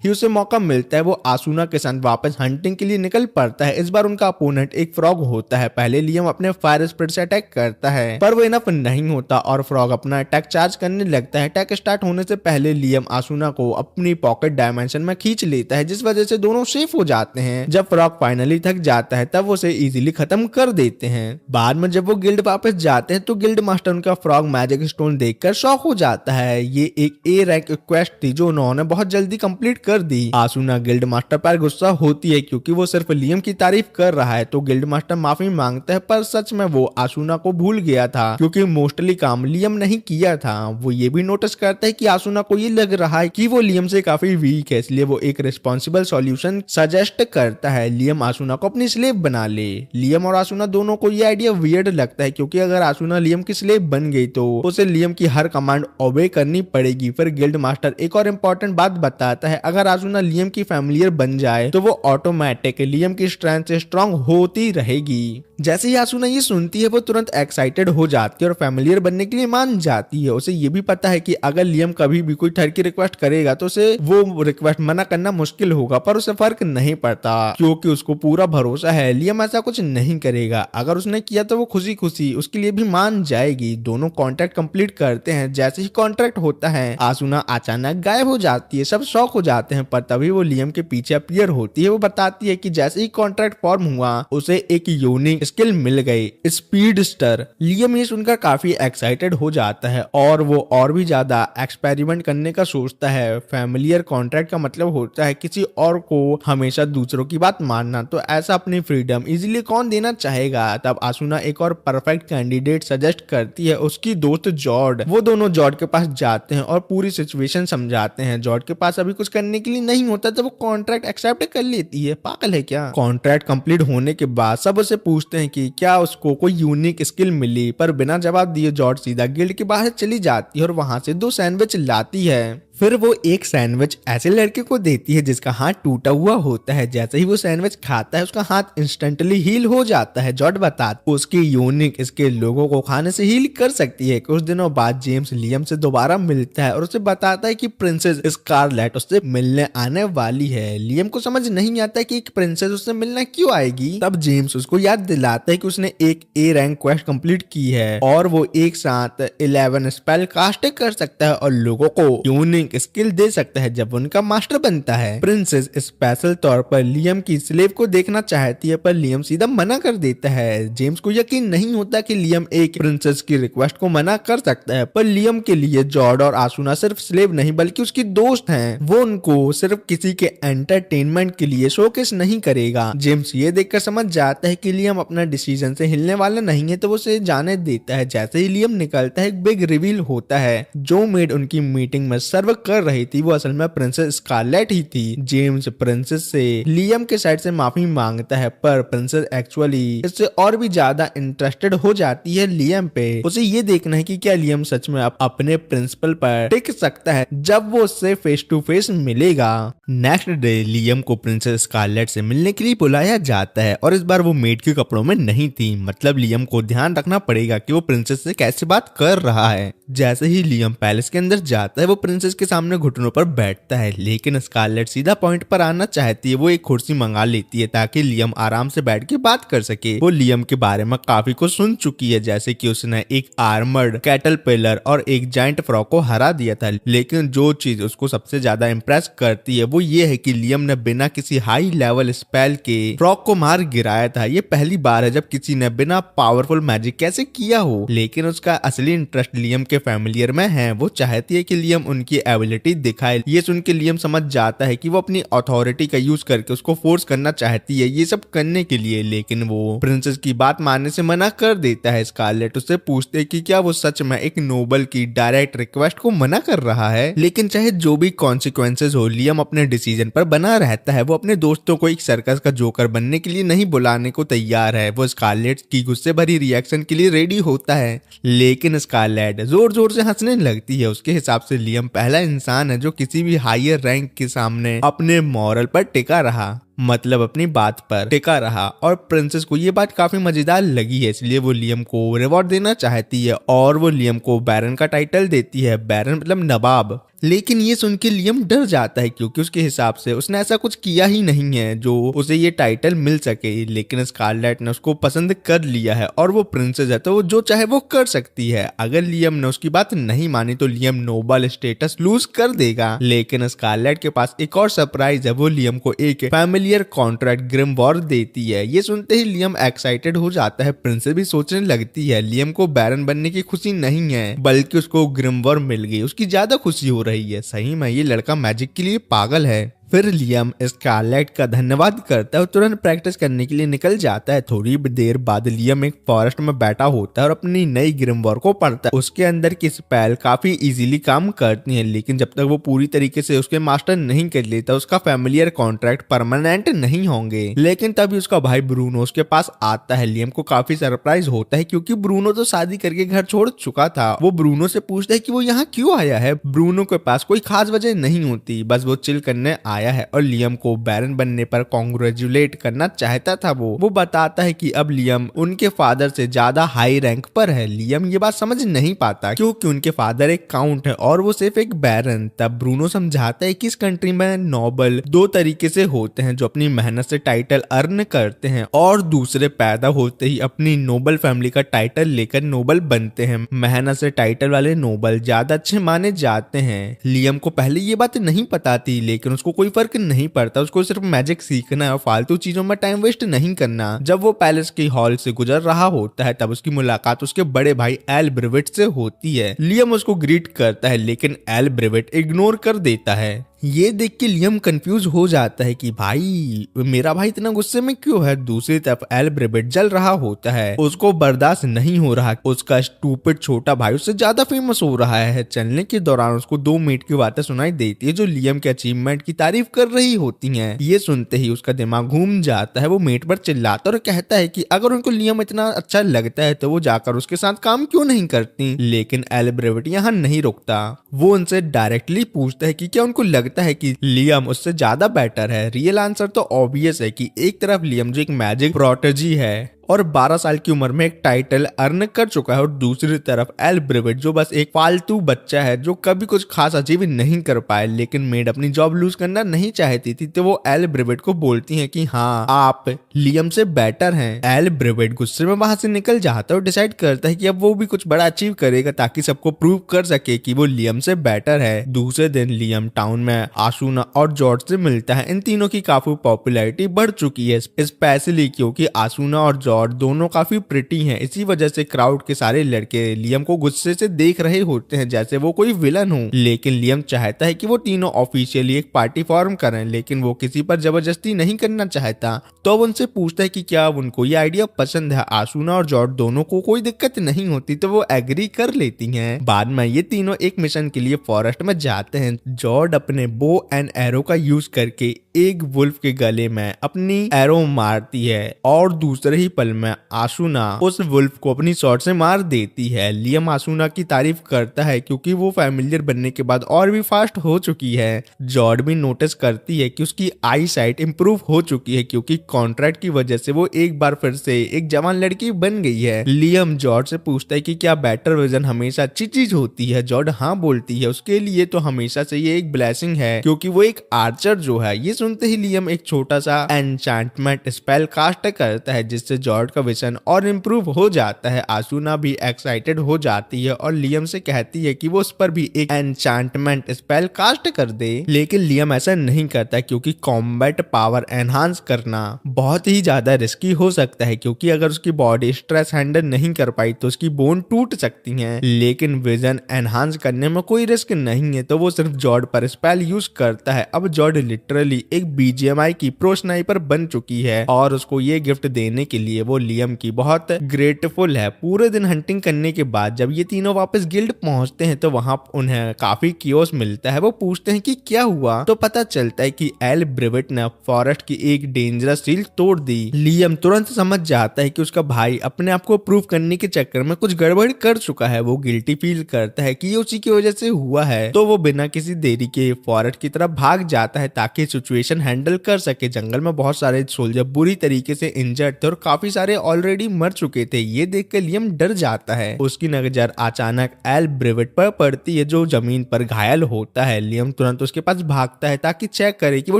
S1: ही उसे मौका मिलता है वो आसुना के साथ वापस हंटिंग के लिए निकल पड़ता है। इस बार उनका अपोनेंट एक फ्रॉग होता है। पहले लियम अपने फायर स्पिरिट से अटैक करता है पर वो इनफ नहीं होता और फ्रॉग अपना अटैक चार्ज करने लगता है। अटैक स्टार्ट होने से पहले लियम आसुना को अपनी पॉकेट डायमेंशन में खींच लेता है जिस वजह से दोनों सेफ हो जाते हैं। जब फ्रॉग फाइनली थक जाता है तब वो उसे इजीली खत्म कर देते हैं। बाद में जब वो गिल्ड वापस जाते हैं तो गिल्ड मास्टर उनका फ्रॉग मैजिक स्टोन देखकर शॉक हो जाता है। ये एक ए रैंक क्वेस्ट थी जो उन्होंने बहुत जल्दी कंप्लीट कर दी। आसुना गिल्ड मास्टर पर गुस्सा होती है क्योंकि वो सिर्फ लियम की तारीफ कर रहा है तो गिल्ड मास्टर माफी मांगता है, पर सच में वो आसुना को भूल गया था क्योंकि मोस्टली काम लियम नहीं किया था। वो ये भी नोटिस करता है कि आसुना को ये लग रहा है कि वो लियम से काफी वीक है, इसलिए वो एक रिस्पॉन्सिबल सॉल्यूशन सजेस्ट करता है। लियम आसुना को अपनी स्लेव बना ले। लियम और आसुना दोनों को ये आइडिया वियर्ड लगता है क्योंकि अगर आसुना लियम की स्लेव बन गई तो उसे लियम की हर कमांड ओबे करनी पड़ेगी। फिर गिल्ड मास्टर एक और इम्पोर्टेंट बात बताता है, अगर आसुना लियम की फैमिलियर बन जाए तो वो ऑटोमेटिक लियम की स्ट्रेंथ से स्ट्रांग होती रहेगी। जैसे ही आसुना ये सुनती है वो तुरंत एक्साइटेड हो जाती है और फैमिलियर बनने के लिए मान जाती है। उसे ये भी पता है कि अगर लियम कभी भी कोई थर की रिक्वेस्ट करेगा तो उसे वो रिक्वेस्ट मना करना मुश्किल होगा, पर उसे फर्क नहीं पड़ता क्योंकि उसको पूरा भरोसा है लियम ऐसा कुछ नहीं करेगा। अगर उसने किया तो वो खुशी खुशी उसके लिए भी मान जाएगी। दोनों कॉन्ट्रैक्ट कंप्लीट करते हैं। जैसे ही कॉन्ट्रैक्ट होता है आसुना अचानक गायब हो जाती है। सब शॉक हो जाते हैं पर तभी वो लियम के पीछे अपीयर होती है। वो बताती है कि जैसे ही कॉन्ट्रैक्ट फॉर्म हुआ उसे एक यूनिक स्किल मिल गई, स्पीडस्टर। लियम ये सुनकर काफी एक्साइटेड हो जाता है और वो और भी ज्यादा एक्सपेरिमेंट करने का सोचता है। फैमिलियर कॉन्ट्रैक्ट का मतलब होता है किसी और को हमेशा दूसरों की बात मानना, तो ऐसा अपनी फ्रीडम इजीली कौन देना चाहेगा। तब आसुना एक और परफेक्ट कैंडिडेट सजेस्ट करती है, उसकी दोस्त जॉर्ड। वो दोनों जॉर्ड के पास जाते हैं और पूरी सिचुएशन समझाते हैं। जॉर्ड के पास अभी कुछ करने के लिए नहीं होता तो वो कॉन्ट्रैक्ट एक्सेप्ट कर लेती है। पागल है क्या। कॉन्ट्रैक्ट कंप्लीट होने के बाद सब उसे पूछते हैं कि क्या उसको कोई यूनिक स्किल मिली, पर बिना जवाब दिए जॉर्ज सीधा गिल्ड के बाहर चली जाती है और वहां से 2 सैंडविच लाती है। फिर वो एक सैंडविच ऐसे लड़के को देती है जिसका हाथ टूटा हुआ होता है। जैसे ही वो सैंडविच खाता है उसका हाथ इंस्टेंटली हील हो जाता है। जॉर्ड बताता उसकी यूनिक इसके लोगों को खाने से हील कर सकती है। कुछ दिनों बाद जेम्स लियम से दोबारा मिलता है और उसे बताता है कि प्रिंसेस स्कारलेट उससे मिलने आने वाली है। लियम को समझ नहीं आता कि एक प्रिंसेस उससे मिलने क्यों आएगी। तब जेम्स उसको याद दिलाता है कि उसने एक ए रैंक क्वेस्ट कंप्लीट की है और वो एक साथ 11 स्पेल कास्ट कर सकता है और लोगों को यूनिक स्किल दे सकता है जब उनका मास्टर बनता है। प्रिंसेस स्पेशल तौर पर लियम की स्लेव को देखना चाहती है पर लियम सीधा मना कर देता है। जेम्स को यकीन नहीं होता कि लियम एक प्रिंसेस की रिक्वेस्ट को मना कर सकता है, पर लियम के लिए जॉर्ड और आसुना सिर्फ स्लेव नहीं बल्कि उसकी दोस्त हैं। वो उनको सिर्फ किसी के एंटरटेनमेंट के लिए शोकेस नहीं करेगा। जेम्स ये देखकर समझ जाता है कि लियम अपना डिसीजन से हिलने वाला नहीं है तो वो उसे जाने देता है। जैसे ही लियम निकलता है एक बिग रिवील होता है। जो मेड उनकी मीटिंग में सर्व कर रही थी वो असल में प्रिंसेस स्कारलेट ही थी। जेम्स प्रिंसेस से लियम के साइड से माफी मांगता है पर प्रिंसेस एक्चुअली इससे और भी ज्यादा इंटरेस्टेड हो जाती है लियम पे। उसे ये देखना है कि क्या लियम सच में अपने प्रिंसिपल पर टिक सकता है जब वो उससे फेस टू फेस मिलेगा। नेक्स्ट डे लियम को प्रिंसेस स्कारलेट से मिलने के लिए बुलाया जाता है और इस बार वो मेड के कपड़ों में नहीं थी। मतलब लियम को ध्यान रखना पड़ेगा कि वो प्रिंसेस से कैसे बात कर रहा है। जैसे ही लियम पैलेस के अंदर जाता है वो प्रिंसेस के सामने घुटनों पर बैठता है, लेकिन स्कारलेट सीधा पॉइंट पर आना चाहती है। वो एक कुर्सी मंगा लेती है ताकि लियम आराम से बैठ के बात कर सके। वो लियम के बारे में काफी कुछ सुन चुकी है, जैसे कि उसने एक आर्मर्ड कैटरपिलर और एक जायंट फ्रॉग को हरा दिया था, लेकिन जो चीज उसको सबसे ज्यादा इम्प्रेस करती है वो ये है कि लियम ने बिना किसी हाई लेवल स्पेल के फ्रॉग को मार गिराया था। ये पहली बार है जब किसी ने बिना पावरफुल मैजिक कैसे किया हो, लेकिन उसका असली इंटरेस्ट लियम के फैमिलियर में है। वो चाहती है कि लियम उनकी एबिलिटी दिखाए। ये सुन के लियम समझ जाता है कि वो अपनी अथॉरिटी का यूज करके उसको फोर्स करना चाहती है ये सब करने के लिए, लेकिन वो प्रिंसेस की बात मानने से मना कर देता है। स्कारलेट उससे पूछते कि क्या वो सच में एक नोबल की डायरेक्ट रिक्वेस्ट को मना कर रहा है, लेकिन चाहे जो भी कॉन्सिक्वेंसेज हो लियम अपने डिसीजन पर बना रहता है। वो अपने दोस्तों को एक सर्कस का जोकर बनने के लिए नहीं बुलाने को तैयार है। वो स्कारलेट की गुस्से भरी रिएक्शन के लिए रेडी होता है, लेकिन स्कारलेट जोर जोर से हंसने लगती है। उसके हिसाब से लियम पहला इंसान है जो किसी भी हायर रैंक के सामने अपने मॉरल पर टिका रहा, मतलब अपनी बात पर टिका रहा। और प्रिंसेस को ये बात काफी मजेदार लगी है, इसलिए वो लियम को रिवॉर्ड देना चाहती है और वो लियम को बैरन का टाइटल देती है। बैरन मतलब नवाब। लेकिन ये सुन के लियम डर जाता है क्योंकि उसके हिसाब से उसने ऐसा कुछ किया ही नहीं है जो उसे ये टाइटल मिल सके, लेकिन स्कारलेट ने उसको पसंद कर लिया है और वो प्रिंसेस है तो वो जो चाहे वो कर सकती है। अगर लियम ने उसकी बात नहीं मानी तो लियम नोबल स्टेटस लूज कर देगा, लेकिन स्कारलेट के पास एक और सरप्राइज है। वो लियम को एक फैमिलियर कॉन्ट्रैक्ट ग्रिमवॉर देती है। ये सुनते ही लियम एक्साइटेड हो जाता है। प्रिंसेस भी सोचने लगती है लियम को बैरन बनने की खुशी नहीं है बल्कि उसको ग्रिमवॉर मिल गई, उसकी ज्यादा खुशी हो रही है। सही में ये लड़का मैजिक के लिए पागल है। फिर लियम स्कारलेट का धन्यवाद करता है और तुरंत प्रैक्टिस करने के लिए निकल जाता है। थोड़ी देर बाद लियम एक फॉरेस्ट में बैठा होता है और अपनी नई ग्रिमवॉर को पढ़ता है। उसके अंदर की स्पेल काफी इजीली काम करती है, लेकिन जब तक वो पूरी तरीके से उसके मास्टर नहीं कर लेता उसका फैमिलियर कॉन्ट्रैक्ट परमानेंट नहीं होंगे। लेकिन तभी उसका भाई ब्रूनो उसके पास आता है। लियम को काफी सरप्राइज होता है क्योंकि ब्रूनो तो शादी करके घर छोड़ चुका था। वो ब्रूनो से पूछता है कि वो यहाँ क्यों आया है। ब्रूनो के पास कोई खास वजह नहीं होती, बस वो चिल करने आया है और लियम को बैरन बनने पर कॉन्ग्रेचुलेट करना चाहता था। वो बताता है कि अब लियम उनके फादर से ज्यादा हाई रैंक पर है। लियम ये बात समझ नहीं पाता क्योंकि उनके फादर एक काउंट है और वो सिर्फ एक बैरन। तब ब्रूनो समझाता है कि इस कंट्री में नोबल दो तरीके से होते हैं, जो अपनी मेहनत से टाइटल अर्न करते हैं और दूसरे पैदा होते ही अपनी नोबल फैमिली का टाइटल लेकर नोबल बनते हैं। मेहनत से टाइटल वाले नोबल ज्यादा अच्छे माने जाते हैं। लियम को पहले ये बात नहीं पता थी, लेकिन उसको कोई फर्क नहीं पड़ता। उसको सिर्फ मैजिक सीखना है और फालतू चीजों में टाइम वेस्ट नहीं करना। जब वो पैलेस के हॉल से गुजर रहा होता है तब उसकी मुलाकात उसके बड़े भाई एल ब्रेविट से होती है। लियम उसको ग्रीट करता है, लेकिन एल ब्रेविट इग्नोर कर देता है। ये देख के लियम कंफ्यूज हो जाता है कि भाई मेरा भाई इतना गुस्से में क्यों है। दूसरी तरफ एल ब्रेविट जल रहा होता है, उसको बर्दाश्त नहीं हो रहा उसका स्टूपिड छोटा भाई उससे ज्यादा फेमस हो रहा है। चलने के दौरान उसको 2 मिनट की बातें सुनाई देती है जो लियम के अचीवमेंट की तारीफ कर रही होती हैं। ये सुनते ही उसका दिमाग घूम जाता है। वो मेट पर चिल्लाता और कहता है कि अगर उनको लियम इतना अच्छा लगता है तो वो जाकर उसके साथ काम क्यों नहीं करती। लेकिन एल ब्रेविट यहाँ नहीं रुकता। वो उनसे डायरेक्टली पूछता है कि क्या उनको लगता है कि लियम उससे ज्यादा बेटर है। रियल आंसर तो ऑब्वियस है कि एक तरफ लियम जो एक मैजिक प्रोटेजी है और 12 साल की उम्र में एक टाइटल अर्न कर चुका है और दूसरी तरफ एल ब्रेविट जो बस एक फालतू बच्चा है जो कभी कुछ खास अचीव नहीं कर पाए। लेकिन मेड अपनी जॉब लूज करना नहीं चाहती थी तो वो एल ब्रेविट को बोलती है कि हाँ आप लियम से बेटर हैं। एल ब्रेविट गुस्से में वहां से निकल जाता है और डिसाइड करता है कि अब वो भी कुछ बड़ा अचीव करेगा ताकि सबको प्रूव कर सके कि वो लियम से बेटर है। दूसरे दिन लियम टाउन में आसूना और जॉर्ज से मिलता है। इन तीनों की काफी पॉपुलैरिटी बढ़ चुकी है, स्पेशली क्योंकि आसूना और और दोनों काफी प्रिटी हैं। इसी वजह से क्राउड के सारे लड़के लियम को गुस्से से देख रहे होते हैं जैसे वो कोई विलन हो। लेकिन लियम चाहता है कि वो तीनों ऑफिशियली एक पार्टी फॉर्म करें, लेकिन वो किसी पर जबरदस्ती नहीं करना चाहता। तो अब उनसे पूछता है कि क्या उनको ये आइडिया पसंद है। आसूना और जॉर्ज दोनों को कोई दिक्कत नहीं होती तो वो एग्री कर लेती हैं। बाद में ये तीनों एक मिशन के लिए फॉरेस्ट में जाते हैं। जॉर्ज अपने बो एंड एरो का यूज करके एक वुल्फ के गले में अपनी एरो मारती है और दूसरे ही पल पल में आसुना उस वुल्फ को अपनी शॉट से मार देती है। लियम आसुना की तारीफ करता है क्योंकि वो फैमिलियर बनने के बाद और भी फास्ट हो चुकी है। जॉर्ड भी नोटिस करती है कि उसकी आई साइट इंप्रूव हो चुकी है क्योंकि कॉन्ट्रैक्ट की वजह से वो एक बार फिर से एक जवान लड़की बन गई है। लियम जॉर्ड से पूछता है कि क्या बेटर विजन हमेशा अच्छी चीज होती है। जॉर्ड हाँ बोलती है, उसके लिए तो हमेशा से ये एक ब्लेसिंग है क्योंकि वो एक आर्चर जो है। ये सुनते ही लियम एक छोटा सा एन्चेंटमेंट स्पेल कास्ट करता है जिससे जॉर्ड का विजन और इम्प्रूव हो जाता है। आसुना भी एक्साइटेड हो जाती है और लियम से कहती है कि वो उस पर भी एक एन्चेंटमेंट स्पेल कास्ट कर दे, लेकिन लियम ऐसा नहीं करता क्योंकि कॉम्बैट पावर एनहांस करना बहुत ही ज्यादा रिस्की हो सकता है क्योंकि अगर उसकी बॉडी स्ट्रेस हैंडल नहीं कर पाई तो उसकी बोन टूट सकती हैं। लेकिन विजन एनहांस करने में कोई रिस्क नहीं है तो वो सिर्फ जॉर्ड पर स्पेल यूज करता है। अब जॉर्ड लिटरली एक बीजीएमआई की प्रो स्नाइपर बन चुकी है और उसको ये गिफ्ट देने के लिए वो लियम की बहुत ग्रेटफुल है। पूरे दिन हंटिंग करने के बाद जब ये तीनों वापस गिल्ड पहुंचते हैं तो वहां उन्हें काफी कियोस मिलता है। वो पूछते हैं कि क्या हुआ तो पता चलता है कि एल ब्रिवेट ने फॉरेस्ट की एक डेंजरस सील तोड़ दी। लियम तुरंत समझ जाता है कि उसका भाई अपने आप को प्रूव करने के चक्कर में कुछ गड़बड़ कर चुका है। वो गिल्टी फील करता है कि ये उसी की वजह से हुआ है तो वो बिना किसी देरी के फॉरेस्ट की तरफ भाग जाता है ताकि सिचुएशन हैंडल कर सके। जंगल में बहुत सारे सोल्जर बुरी तरीके से इंजर्ड थे और काफी सारे ऑलरेडी मर चुके थे। ये देखकर लियम डर जाता है। उसकी नजर अचानक एल ब्रिवेट पर पड़ती है जो जमीन पर घायल होता है। लियम तुरंत उसके पास भागता है ताकि चेक करे कि वो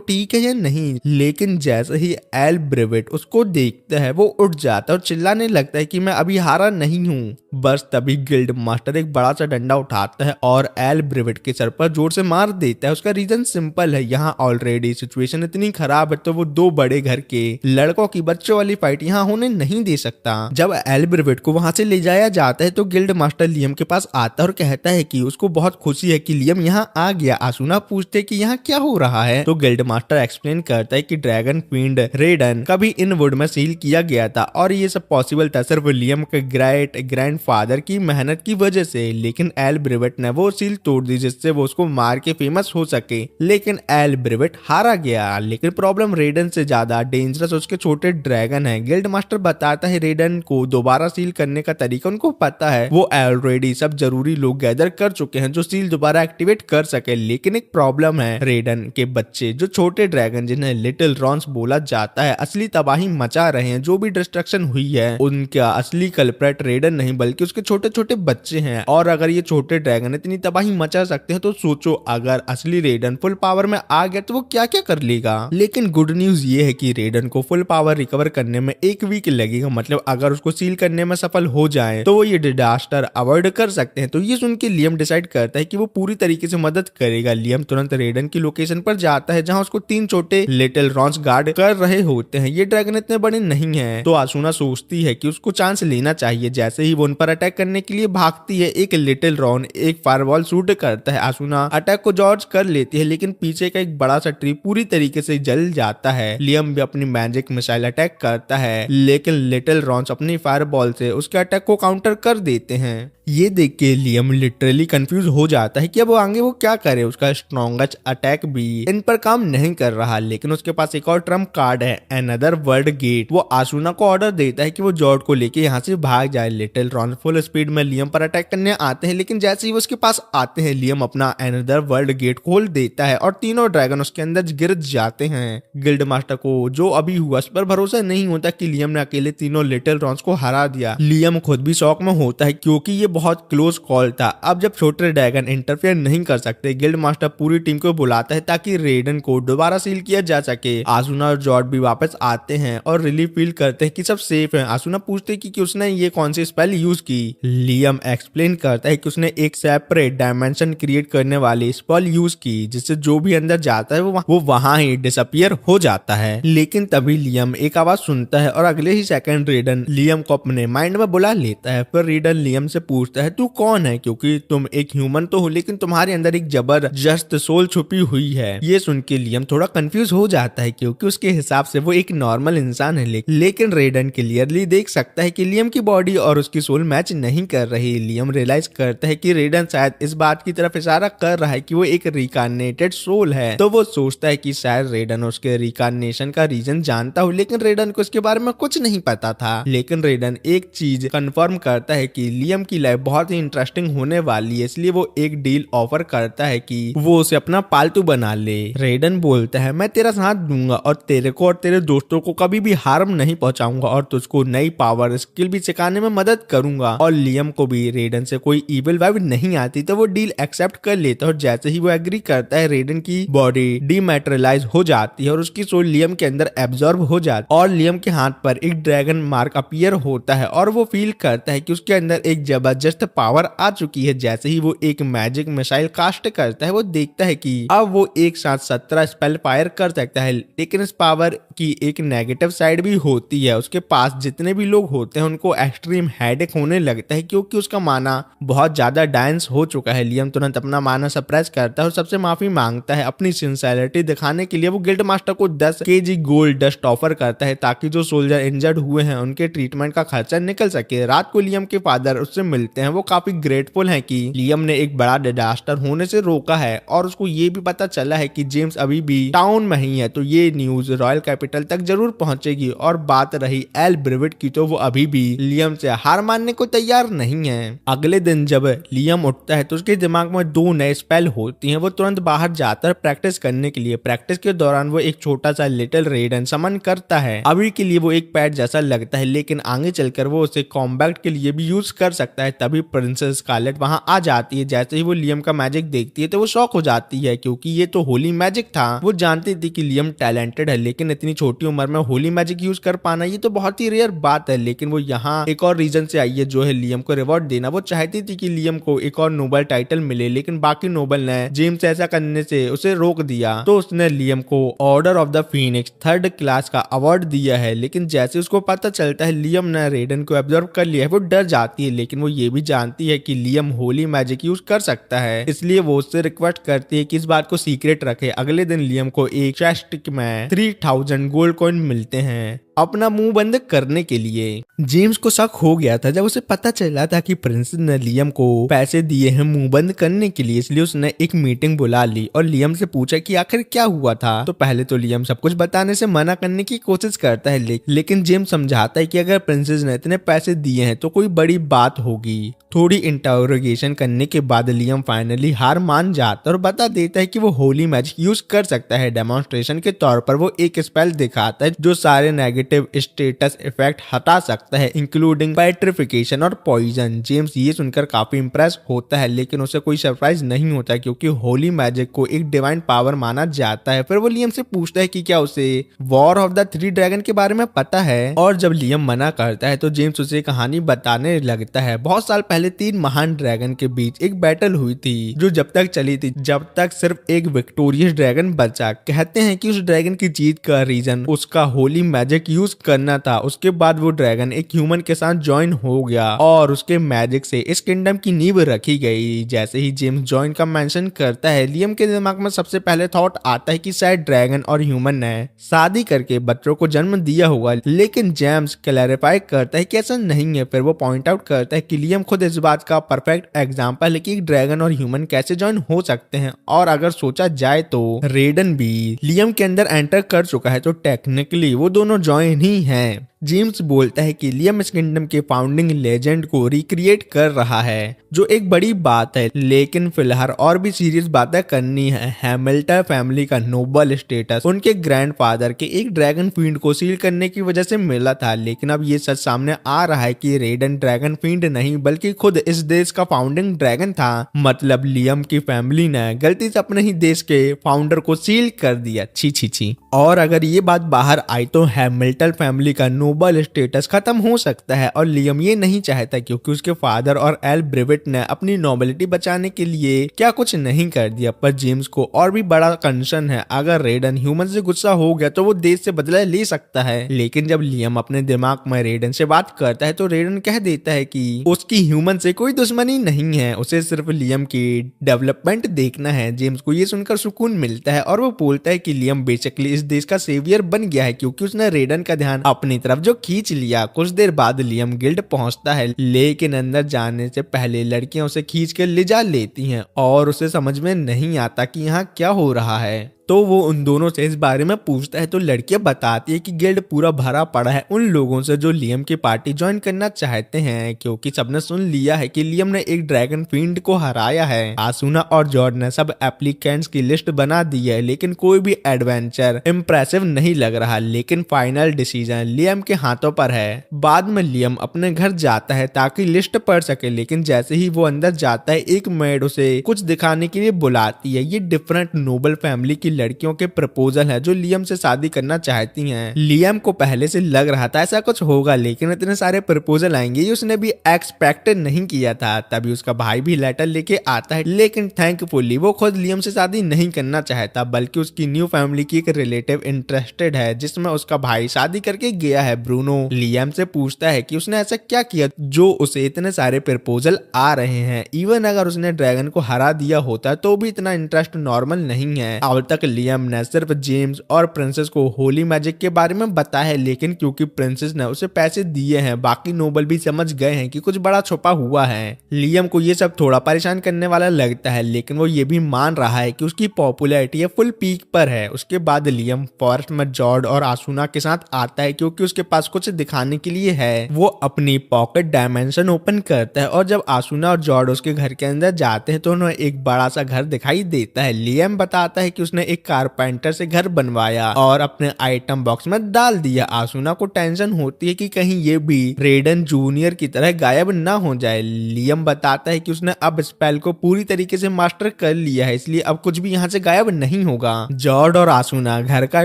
S1: ठीक है या नहीं, लेकिन जैसे ही एल ब्रिवेट उसको देखता है वो उठ जाता है और चिल्लाने लगता है कि मैं अभी हारा नहीं हूँ। बस तभी गिल्ड मास्टर एक बड़ा सा डंडा उठाता है और एल ब्रिवेट के सर पर जोर से मार देता है। उसका रीजन सिंपल है, यहाँ ऑलरेडी सिचुएशन इतनी खराब है तो वो दो बड़े घर के लड़कों की बच्चों वाली फाइट यहाँ होने नहीं दे सकता। जब एल ब्रिवेट को वहां से ले जाया जाता है तो गिल्ड मास्टर लियम के पास आता है और कहता है कि उसको बहुत खुशी है कि लियम यहाँ आ गया। आसुना पूछते कि यहाँ क्या हो रहा है तो गिल्ड मास्टर एक्सप्लेन करता है कि ड्रैगन क्वीन रेडन कभी इन वुड में सील किया गया था और ये सब पॉसिबल था सिर्फ लियम के ग्रेट ग्रैंडफादर की मेहनत की वजह से। लेकिन एल ब्रिवेट ने वो सील तोड़ दी जिससे वो उसको मार के फेमस हो सके, लेकिन एल ब्रिवेट हारा गया। लेकिन प्रॉब्लम रेडन से ज्यादा डेंजरस उसके छोटे ड्रैगन है। गिल्ड मास्टर बताता है रेडन को दोबारा सील करने का तरीका उनको पता है। वो ऑलरेडी सब जरूरी लोग गैदर कर चुके हैं जो सील दोबारा एक्टिवेट कर सके, लेकिन एक प्रॉब्लम है। रेडन के बच्चे जो छोटे ड्रैगन जिन्हें लिटिल रॉन्स बोला जाता है असली तबाही मचा रहे हैं। जो भी डिस्ट्रक्शन हुई है उनका असली कल्प्रेट रेडन नहीं बल्कि उसके छोटे छोटे बच्चे हैं। और अगर ये छोटे ड्रैगन इतनी तबाही मचा सकते हैं तो सोचो अगर असली रेडन फुल पावर में आ गया तो वो क्या क्या कर लेगा। लेकिन गुड न्यूज ये है कि रेडन को फुल पावर रिकवर करने में एक वीक लगेगा, मतलब अगर उसको सील करने में सफल हो जाए तो वो ये डिजास्टर अवॉइड कर सकते हैं। तो ये सुन के लियम डिसाइड करता है कि वो पूरी तरीके से मदद करेगा। लियम तुरंत रेडन की लोकेशन पर जाता है जहां उसको 3 छोटे लिटिल रॉन्स गार्ड कर रहे होते हैं। ये ड्रैगन इतने बड़े नहीं है तो आसुना सोचती है कि उसको चांस लेना चाहिए। जैसे ही वो उन पर अटैक करने के लिए भागती है एक लिटिल रॉन एक फायरबॉल शूट करता है। आसुना अटैक को जॉर्ज कर लेती है लेकिन पीछे का एक बड़ा सा ट्री पूरी तरीके से जल जाता है। लियम भी अपनी मैजिक मिसाइल अटैक करता है लेकिन लिटिल रॉन्स अपनी फायरबॉल से उसके अटैक को काउंटर कर देते हैं। ये देख के लियम लिटरली कंफ्यूज हो जाता है कि अब आगे वो क्या करे। उसका स्ट्रॉन्गेस्ट अटैक भी इन पर काम नहीं कर रहा, लेकिन उसके पास एक और ट्रम्प कार्ड है अनदर वर्ल्ड गेट। वो आसुना को ऑर्डर देता है कि वो जॉर्ड को लेके यहाँ से भाग जाए। लिटिल रॉन फुल स्पीड में लियम पर अटैक करने आते हैं लेकिन जैसे ही वो उसके पास आते हैं लियम अपना अनदर वर्ल्ड गेट खोल देता है और तीनों ड्रैगन उसके अंदर गिर जाते हैं। गिल्ड मास्टर को जो अभी हुआ उस पर भरोसा नहीं होता कि लियम ने अकेले तीनों लिटिल रॉन्स को हरा दिया। लियम खुद भी शॉक में होता है क्योंकि ये बहुत क्लोज कॉल था। अब जब छोटे ड्रैगन इंटरफेयर नहीं कर सकते गिल्ड मास्टर पूरी टीम को बुलाता है ताकि रेडन को दोबारा सील किया जा सके। आसुना और जॉर्ड भी वापस आते हैं और रिलीफ फील करते हैं कि सब सेफ है। आसुना पूछते हैं कि उसने ये कौन सी स्पेल यूज की। लियम एक्सप्लेन करता है कि उसने एक सेपरेट डायमेंशन क्रिएट करने वाली स्पेल यूज की जिससे जो भी अंदर जाता है वो वहां ही डिसअपियर हो जाता है। लेकिन तभी लियम एक आवाज सुनता है और अगले ही सेकंड रेडन लियम को अपने माइंड में बुला लेता है। फिर रेडन लियम से पूछता पूछता है तू कौन है, क्योंकि तुम एक ह्यूमन तो हो लेकिन तुम्हारे अंदर एक जबरदस्त सोल छुपी हुई है। ये सुन के लियम थोड़ा कंफ्यूज हो जाता है क्योंकि उसके हिसाब से वो एक नॉर्मल इंसान है, लेकिन रेडन क्लियरली देख सकता है कि लियम की बॉडी और उसकी सोल मैच नहीं कर रही। लियम रियलाइज करता है कि रेडन शायद इस बात की तरफ इशारा कर रहा है कि वो एक रिकार्नेटेड सोल है, तो वो सोचता है कि शायद रेडन उसके रिकार्नेशन का रीजन जानता हो, लेकिन रेडन को इसके बारे में कुछ नहीं पता था। लेकिन रेडन एक चीज कंफर्म करता है कि लियम की लाइफ बहुत ही इंटरेस्टिंग होने वाली है, इसलिए वो एक डील ऑफर करता है कि वो उसे अपना पालतू बना ले। रेडन बोलता है मैं तेरा साथ दूंगा और तेरे को और तेरे दोस्तों को कभी भी हार्म नहीं पहुंचाऊंगा और तुझको नई पावर स्किल भी सिखाने में मदद करूंगा। और लियम को भी रेडन से कोई इविल वाइब नहीं आती, तो वो डील एक्सेप्ट कर लेता है और जैसे ही वो एग्री करता है रेडन की बॉडी डीमैटेरियलाइज हो जाती है और उसकी सोल लियम के अंदर एब्जॉर्ब हो जाती है और लियम के हाथ पर एक ड्रैगन मार्क अपीयर होता है और वो फील करता है कि उसके अंदर एक जबरदस्त पावर आ चुकी है। जैसे ही वो एक मैजिक मिसाइल कास्ट करता है वो देखता है कि अब वो एक साथ 17 स्पेल फायर कर सकता है, लेकिन इस पावर की एक नेगेटिव साइड भी होती है। उसके पास जितने भी लोग होते हैं उनको एक्सट्रीम हेडेक होने लगता है क्योंकि उसका माना बहुत ज्यादा डांस हो चुका है। लियम तुरंत अपना माना सप्रेस करता है और सबसे माफी मांगता है। अपनी सिंसियरिटी दिखाने के लिए वो गिल्ड मास्टर को 10 केजी गोल्ड डस्ट ऑफर करता है ताकि जो सोल्जर इंजर्ड हुए हैं उनके ट्रीटमेंट का खर्चा निकल सके। रात को लियम के फादर उससे मिलते हैं, वो काफी ग्रेटफुल हैं कि लियम ने एक बड़ा डिजास्टर होने से रोका है और उसको ये भी पता चला है कि जेम्स अभी भी टाउन में ही है, तो ये न्यूज रॉयल कैपिटल तक जरूर पहुंचेगी। और बात रही एल ब्रिविट की, तो वो अभी भी लियम से हार मानने को तैयार नहीं है। अगले दिन जब लियम उठता है तो उसके दिमाग में 2 नए स्पेल होती हैं। वो तुरंत बाहर जाता है प्रैक्टिस करने के लिए। प्रैक्टिस के दौरान वो एक छोटा सा लिटिल रेडन समन करता है। अभी के लिए वो एक पैट जैसा लगता है, लेकिन आगे चलकर वो उसे कॉम्बैट के लिए भी यूज कर सकता है। तभी प्रिंसेस स्कारलेट वहां आ जाती है। जैसे ही वो लियम का मैजिक देखती है तो वो शॉक हो जाती है क्योंकि ये तो होली मैजिक था। वो जानती थी कि लियम टैलेंटेड है, लेकिन इतनी छोटी उम्र में होली मैजिक यूज कर पाना ये तो बहुत ही रेयर बात है। लेकिन वो यहाँ एक और रीजन से आई है, जो है लियम को रिवॉर्ड देना। वो चाहती थी कि लियम को एक और नोबल टाइटल मिले, लेकिन बाकी नोबल ने जेम्स ऐसा करने से उसे रोक दिया, तो उसने लियम को order of the Phoenix 3rd class का अवार्ड दिया है। लेकिन जैसे उसको पता चलता है लियम ने रेडन को एब्जॉर्ब कर लिया है, वो डर जाती है। लेकिन वो ये भी जानती है कि लियम होली मैजिक यूज कर सकता है, इसलिए वो उससे रिक्वेस्ट करती है कि इस बात को सीक्रेट रखे। अगले दिन लियम को एक चेस्ट में 3000 गोल्ड कॉइन मिलते हैं अपना मुंह बंद करने के लिए। जेम्स को शक हो गया था जब उसे पता चला था कि प्रिंसेस ने लियम को पैसे दिए हैं मुंह बंद करने के लिए, इसलिए उसने एक मीटिंग बुला ली और लियम से पूछा कि आखिर क्या हुआ था। तो पहले तो लियम सब कुछ बताने से मना करने की कोशिश करता है, लेकिन जेम्स समझाता है कि अगर प्रिंसेस ने इतने पैसे दिए हैं तो कोई बड़ी बात होगी। थोड़ी इंटरोगेशन करने के बाद लियम फाइनली हार मान जाता है और बता देता है कि वो होली मैजिक यूज कर सकता है। डेमोन्स्ट्रेशन के तौर पर वो एक स्पेल दिखाता है जो सारे नेगेटिव स्टेटस इफेक्ट हटा सकता है, इंक्लूडिंग पेट्रिफिकेशन और पॉइजन। जेम्स ये सुनकर काफी इंप्रेस होता है, लेकिन उसे कोई सरप्राइज नहीं होता क्योंकि होली मैजिक को एक डिवाइन पावर माना जाता है। फिर वो लियम से पूछता है कि क्या उसे वॉर ऑफ द 3 ड्रैगन के बारे में पता है, और जब लियम मना करता है तो जेम्स उसे कहानी बताने लगता है। बहुत साल पहले 3 महान ड्रैगन के बीच एक बैटल हुई थी जो जब तक चली थी जब तक सिर्फ एक विक्टोरियस ड्रैगन बचा। कहते हैं कि उस ड्रैगन की जीत का रीजन उसका होली मैजिक यूज करना था। उसके बाद वो ड्रैगन एक ह्यूमन के साथ ज्वाइन हो गया और उसके मैजिक से इस किंगडम की नींव रखी गई। जैसे ही जेम्स ज्वाइन का मेंशन करता है, लियम के दिमाग में सबसे पहले थॉट आता है कि शायद ड्रैगन और ह्यूमन ने शादी करके बच्चों को जन्म दिया होगा, लेकिन जेम्स क्लैरिफाई करता है कि ऐसा नहीं है। फिर वो पॉइंट आउट करता है कि लियम खुद इस बात का परफेक्ट एग्जांपल है कि ड्रैगन और ह्यूमन कैसे ज्वाइन हो सकते हैं, और अगर सोचा जाए तो रेडन भी लियम के अंदर एंटर कर चुका है, तो टेक्निकली वो दोनों ज्वाइन ही हैं। जेम्स बोलता है कि लियम इस किंगडम के फाउंडिंग लेजेंड को रिक्रिएट कर रहा है, जो एक बड़ी बात है, लेकिन फिलहाल और भी सीरियस बातें करनी है। हैमिल्टन फैमिली का नोबल स्टेटस उनके ग्रैंडफादर के एक ड्रैगन फील्ड को सील करने की वजह से मिला था, लेकिन अब ये सच सामने आ रहा है कि रेडन ड्रैगन फील्ड नहीं बल्कि खुद इस देश का फाउंडिंग ड्रैगन था। मतलब लियम की फैमिली ने गलती से अपने ही देश के फाउंडर को सील कर दिया। छी छी छी। और अगर ये बात बाहर आई तो हैमिल्टन फैमिली का नोबल नोबल स्टेटस खत्म हो सकता है और लियम ये नहीं चाहता क्योंकि उसके फादर और एल ब्रेविट ने अपनी नोबिलिटी बचाने के लिए क्या कुछ नहीं कर दिया। पर जेम्स को और भी बड़ा कंसर्न है, अगर रेडन ह्यूमन से गुस्सा हो गया तो वो देश से बदला ले सकता है। लेकिन जब लियम अपने दिमाग में रेडन से बात करता है तो रेडन कह देता है कि उसकी ह्यूमन से कोई दुश्मनी नहीं है, उसे सिर्फ लियम की डेवलपमेंट देखना है। जेम्स को ये सुनकर सुकून मिलता है और वो बोलता है कि लियम बेसिकली इस देश का सेवियर बन गया है क्योंकि उसने रेडन का ध्यान अपनी तरफ जो खींच लिया। कुछ देर बाद लियम गिल्ड पहुंचता है, लेकिन अंदर जाने से पहले लड़कियां उसे खींच कर ले जा लेती हैं और उसे समझ में नहीं आता कि यहाँ क्या हो रहा है। तो वो उन दोनों से इस बारे में पूछता है तो लड़कियां बताती है कि गिल्ड पूरा भरा पड़ा है उन लोगों से जो लियम की पार्टी ज्वाइन करना चाहते हैं, क्योंकि सबने सुन लिया है कि लियम ने एक ड्रैगन फील्ड को हराया है। आसुना और जॉर्ज ने सब एप्लीकेंट्स की लिस्ट बना दी है, लेकिन कोई भी एडवेंचर इम्प्रेसिव नहीं लग रहा। लेकिन फाइनल डिसीजन लियम के हाथों पर है। बाद में लियम अपने घर जाता है ताकि लिस्ट पढ़ सके, लेकिन जैसे ही वो अंदर जाता है एक मेड उसे कुछ दिखाने के लिए बुलाती है। ये डिफरेंट नोबल फैमिली की लड़कियों के प्रपोजल है जो लियम से शादी करना चाहती हैं। लियम को पहले से लग रहा था ऐसा कुछ होगा, लेकिन इतने सारे प्रपोजल आएंगे ये उसने भी एक्सपेक्टेड नहीं किया था। तभी उसका भाई भी लेटर लेके आता है, लेकिन थैंकफुली वो खुद लियम से शादी नहीं करना चाहता, बल्कि उसकी न्यू फैमिली की एक रिलेटिव इंटरेस्टेड है जिसमें उसका भाई शादी करके गया है। ब्रूनो लियम से पूछता है कि उसने ऐसा क्या किया जो उसे इतने सारे प्रपोजल आ रहे हैं। इवन अगर उसने ड्रैगन को हरा दिया होता तो भी इतना इंटरेस्ट नॉर्मल नहीं है। अब तक लियम ने सिर्फ जेम्स और प्रिंसेस को होली मैजिक के बारे में बताया है, लेकिन क्योंकि प्रिंसेस ने उसे पैसे दिए हैं बाकी नोबल भी समझ गए हैं कि कुछ बड़ा छुपा हुआ है। लियम को ये सब थोड़ा परेशान करने वाला लगता है, लेकिन वो ये भी मान रहा है कि उसकी पॉपुलैरिटी फुल पीक पर है। उसके बाद लियम फॉरेस्ट में जॉर्ज और आसुना के साथ आता है क्योंकि उसके पास कुछ दिखाने के लिए है। वो अपनी पॉकेट डायमेंशन ओपन करता है और जब आसुना और जॉर्ज उसके घर के अंदर जाते हैं तो उन्हें एक बड़ा सा घर दिखाई देता है। लियम बताता है कि उसने एक कारपेंटर से घर बनवाया और अपने आइटम बॉक्स में डाल दिया। आसुना को टेंशन होती है कि कहीं ये भी रेडन जूनियर की तरह गायब ना हो जाए। लियम बताता है कि उसने अब स्पेल को पूरी तरीके से मास्टर कर लिया है, इसलिए अब कुछ भी यहाँ से गायब नहीं होगा। जॉर्ज और आसुना घर का